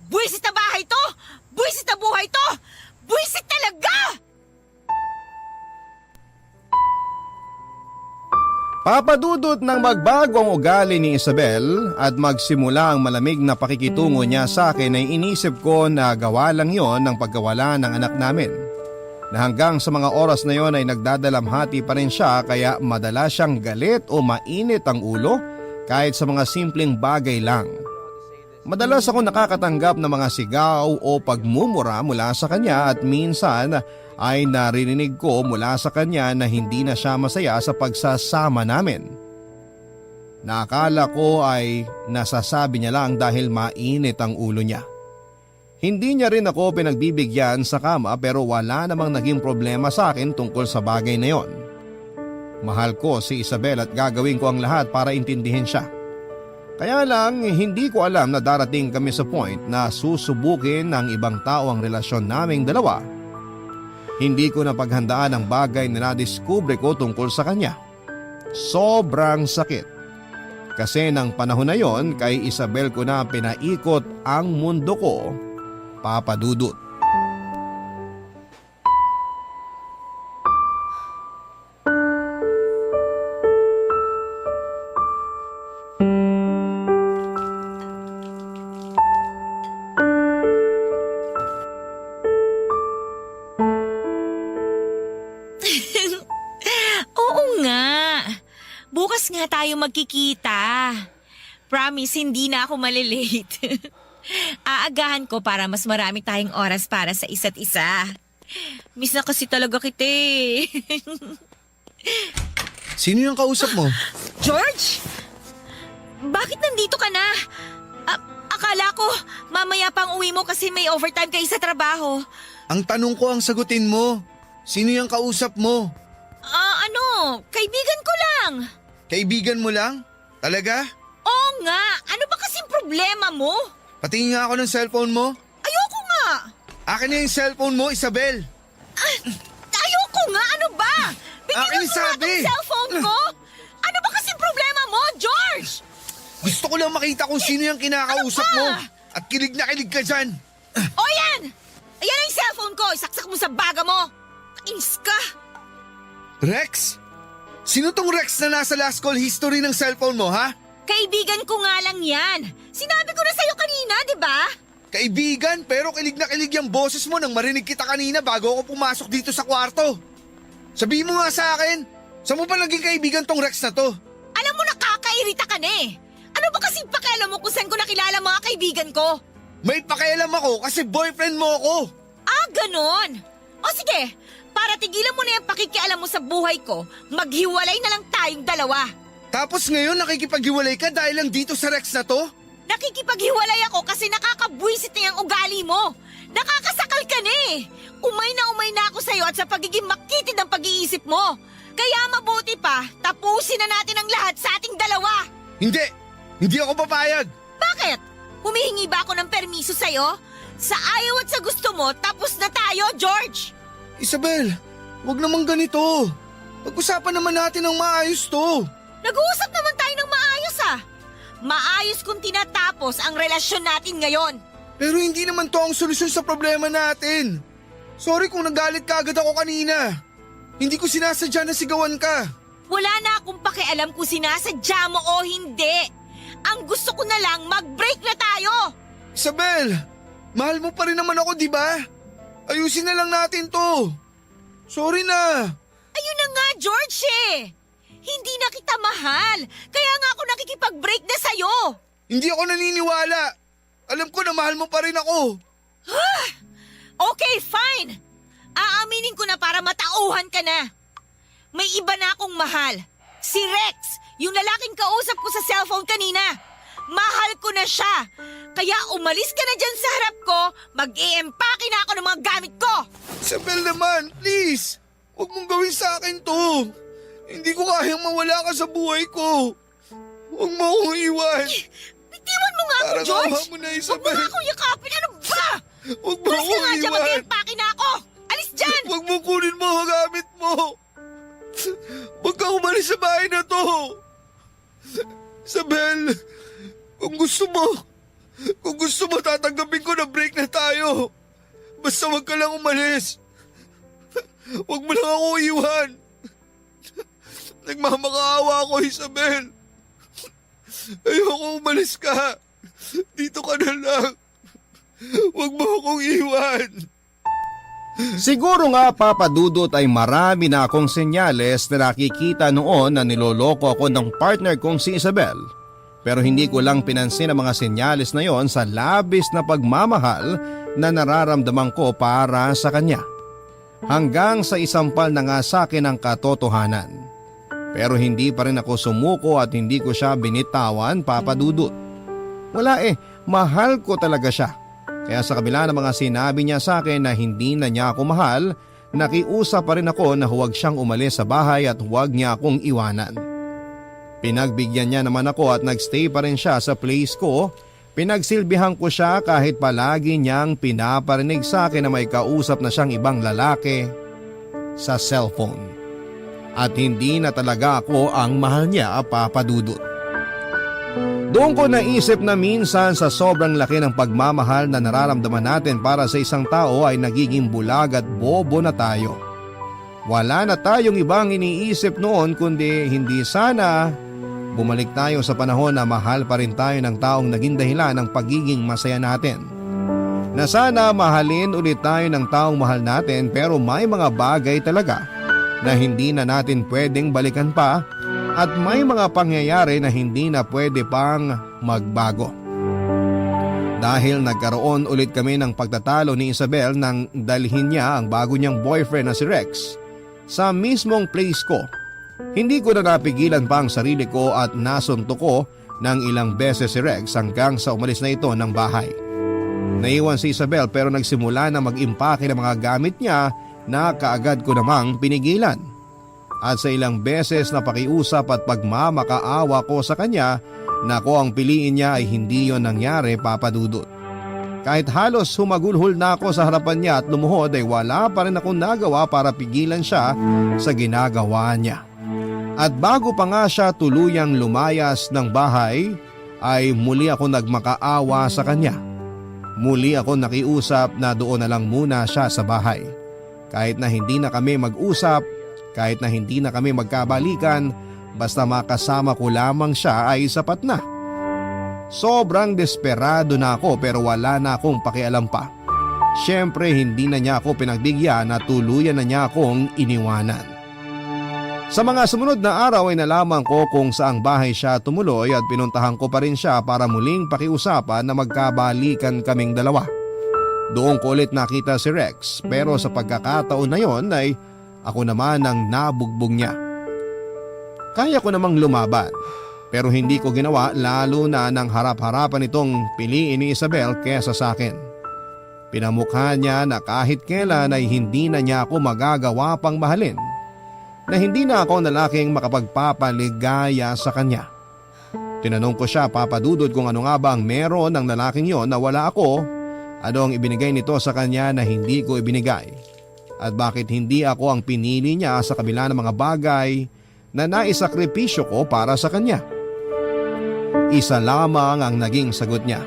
Buisit na bahay to! Buisit na buhay to! Buisit talaga! Papadudot ng magbago ang ugali ni Isabel at magsimula ang malamig na pakikitungo niya sa akin ay inisip ko na gawa lang yon ng pagkawala ng anak namin. Na hanggang sa mga oras na yon ay nagdadalamhati pa rin siya kaya madalas siyang galit o mainit ang ulo kahit sa mga simpleng bagay lang. Madalas ako nakakatanggap ng mga sigaw o pagmumura mula sa kanya at minsan ay naririnig ko mula sa kanya na hindi na siya masaya sa pagsasama namin. Nakala ko ay nasasabi niya lang dahil mainit ang ulo niya. Hindi niya rin ako pinagbibigyan sa kama pero wala namang naging problema sa akin tungkol sa bagay na yon. Mahal ko si Isabel at gagawin ko ang lahat para intindihin siya. Kaya lang hindi ko alam na darating kami sa point na susubukin ng ibang tao ang relasyon naming dalawa. Hindi ko napaghandaan ang bagay na nadiskubre ko tungkol sa kanya. Sobrang sakit. Kasi ng panahon na yon kay Isabel ko na pinaikot ang mundo ko, Papa Dudut. Oo nga. Bukas nga tayo magkikita. Promise, hindi na ako malilate. Aagahan ko para mas marami tayong oras para sa isa't isa. Miss na kasi talaga kita eh. Sino yung kausap mo? George? Bakit nandito ka na? Akala ko mamaya pang uwi mo kasi may overtime kayo sa trabaho. Ang tanong ko ang sagutin mo. Sino yung kausap mo? Kaibigan ko lang. Kaibigan mo lang? Talaga? Oo nga, ano ba kasing problema mo? Patingin nga ako ng cellphone mo. Ayoko nga. Akin na yung cellphone mo, Isabel. Ayoko nga, ano ba? Bigyan Akin mo nga sabi. tong cellphone ko. Ano ba kasing problema mo, George? Gusto ko lang makita kung sino yung kinakausap Ano ba? mo. At kilig na kilig ka dyan. O yan! Ayan ang cellphone ko, isaksak mo sa baga mo. Kainis ka. Rex? Sino tong Rex na nasa last call history ng cellphone mo, ha? Kaibigan ko nga lang yan. Sinabi ko na sa'yo kanina, di ba? Kaibigan, pero kilig na kilig yung boses mo nang marinig kita kanina bago ako pumasok dito sa kwarto. Sabihin mo nga sa akin, saan mo ba naging kaibigan tong Rex na to? Alam mo, nakakairita ka na eh. Ano ba kasing pakialam mo kung saan ko nakilala mga kaibigan ko? May pakialam ako kasi boyfriend mo ako. Ganon. O sige, para tigilan mo na yung pakikialam mo sa buhay ko, maghiwalay na lang tayong dalawa. Tapos ngayon nakikipaghiwalay ka dahil lang dito sa Rex na to? Nakikipaghiwalay ako kasi nakakabwisit na yung ugali mo. Nakakasakal ka na eh. Umay na ako sa'yo at sa pagiging makitid ng pag-iisip mo. Kaya mabuti pa, tapusin na natin ang lahat sa ating dalawa. Hindi ako papayag. Bakit? Humihingi ba ako ng permiso sa'yo? Sa ayaw at sa gusto mo, tapos na tayo, George! Isabel, wag naman ganito. Pag-usapan naman natin ng maayos to. Nag-uusap naman tayo ng maayos ah. Maayos kung tinatapos ang relasyon natin ngayon. Pero hindi naman to ang solusyon sa problema natin. Sorry kung nagalit ka agad ako kanina. Hindi ko sinasadya na sigawan ka. Wala na akong pakialam kung sinasadya mo o hindi. Ang gusto ko na lang, mag-break na tayo! Isabel, mahal mo pa rin naman ako, di ba? Ayusin na lang natin to. Sorry na. Ayun na nga, George eh! Hindi na kita mahal, kaya nga ako nakikipag-break na sa'yo! Hindi ako naniniwala. Alam ko na mahal mo pa rin ako. Okay, fine! Aaminin ko na para matauhan ka na. May iba na akong mahal. Si Rex, yung lalaking kausap ko sa cellphone kanina. Mahal ko na siya. Kaya umalis ka na dyan sa harap ko, mag-i-empake na ako ng mga gamit ko. Isabel naman, please. Huwag mong gawin sa akin to. Hindi ko kayang mawala ka sa buhay ko. Huwag mo akong iwan. Bitiwan mo nga ako, Parang George. awa mo na, Huwag mo Isabel. nga akong yakapin. Ano ba? Huwag mo Alis ka akong nga dyan, iwan. mag-i-empake na ako. Alis dyan! Huwag mo kunin mo ang gamit mo. Huwag ka umalis sa bahay na to. Isabel, kung gusto mo tatanggapin ko na break na tayo. Basta huwag ka lang umalis. Huwag mo lang ako iwan. Nagmamakaawa ako, Isabel. Ayoko umalis ka. Dito ka na lang. Huwag mo akong iwan. Siguro nga Papa Dudut ay marami na akong senyales na nakikita noon na niloloko ako ng partner kong si Isabel. Pero hindi ko lang pinansin ang mga senyales na yon sa labis na pagmamahal na nararamdaman ko para sa kanya. Hanggang sa isampal na nga sa akin ang katotohanan. Pero hindi pa rin ako sumuko at hindi ko siya binitawan, Papa Dudut. Wala mahal ko talaga siya. Kaya sa kabila ng mga sinabi niya sa akin na hindi na niya ako mahal, nakiusap pa rin ako na huwag siyang umalis sa bahay at huwag niya akong iwanan. Pinagbigyan niya naman ako at nagstay pa rin siya sa place ko. Pinagsilbihan ko siya kahit palagi niyang pinaparinig sa akin na may kausap na siyang ibang lalaki sa cellphone. At hindi na talaga ako ang mahal niya, Papa Dudut. Doon ko naisip na minsan sa sobrang laki ng pagmamahal na nararamdaman natin para sa isang tao ay nagiging bulag at bobo na tayo. Wala na tayong ibang iniisip noon kundi hindi sana bumalik tayo sa panahon na mahal pa rin tayo ng taong naging dahilan ng pagiging masaya natin. Na sana mahalin ulit tayo ng taong mahal natin pero may mga bagay talaga na hindi na natin pwedeng balikan pa. At may mga pangyayari na hindi na pwede pang magbago. Dahil nagkaroon ulit kami ng pagtatalo ni Isabel nang dalhin niya ang bago niyang boyfriend na si Rex sa mismong place ko. Hindi ko na napigilan pa ang sarili ko at nasuntok ko ng ilang beses si Rex hanggang sa umalis na ito ng bahay. Naiwan si Isabel pero nagsimula na mag-impake ng mga gamit niya na kaagad ko namang pinigilan. At sa ilang beses na pakiusap at pagmamakaawa ko sa kanya na ko ang piliin niya ay hindi yon nangyari, Papa Dudut. Kahit halos humagulhol na ako sa harapan niya at lumuhod ay wala pa rin akong nagawa para pigilan siya sa ginagawa niya. At bago pa nga siya tuluyang lumayas ng bahay ay muli ako nagmakaawa sa kanya. Muli ako nakiusap na doon na lang muna siya sa bahay. Kahit na hindi na kami mag-usap, kahit na hindi na kami magkabalikan, basta makasama ko lamang siya ay sapat na. Sobrang desperado na ako pero wala na akong pakialam pa. Siyempre hindi na niya ako pinagbigyan at tuluyan na niya akong iniwanan. Sa mga sumunod na araw ay nalaman ko kung saang bahay siya tumuloy at pinuntahan ko pa rin siya para muling pakiusapan na magkabalikan kaming dalawa. Doon ko ulit nakita si Rex pero sa pagkakataon na yon ay ako naman ang nabugbog niya. Kaya ko namang lumaban pero hindi ko ginawa lalo na nang harap-harapan itong piliin ni Isabel kesa sa akin. Pinamukha niya na kahit kailan ay hindi na niya ako magagawa pang mahalin. Na hindi na ako lalaking makapagpapaligaya sa kanya. Tinanong ko siya, Papa Dudut, kung ano nga ba ang meron ng lalaking yon na wala ako, ano ang ibinigay nito sa kanya na hindi ko ibinigay. At bakit hindi ako ang pinili niya sa kabila ng mga bagay na naisakripisyo ko para sa kanya. Isa lamang ang naging sagot niya.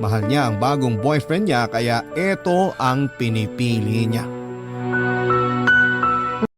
Mahal niya ang bagong boyfriend niya kaya ito ang pinipili niya.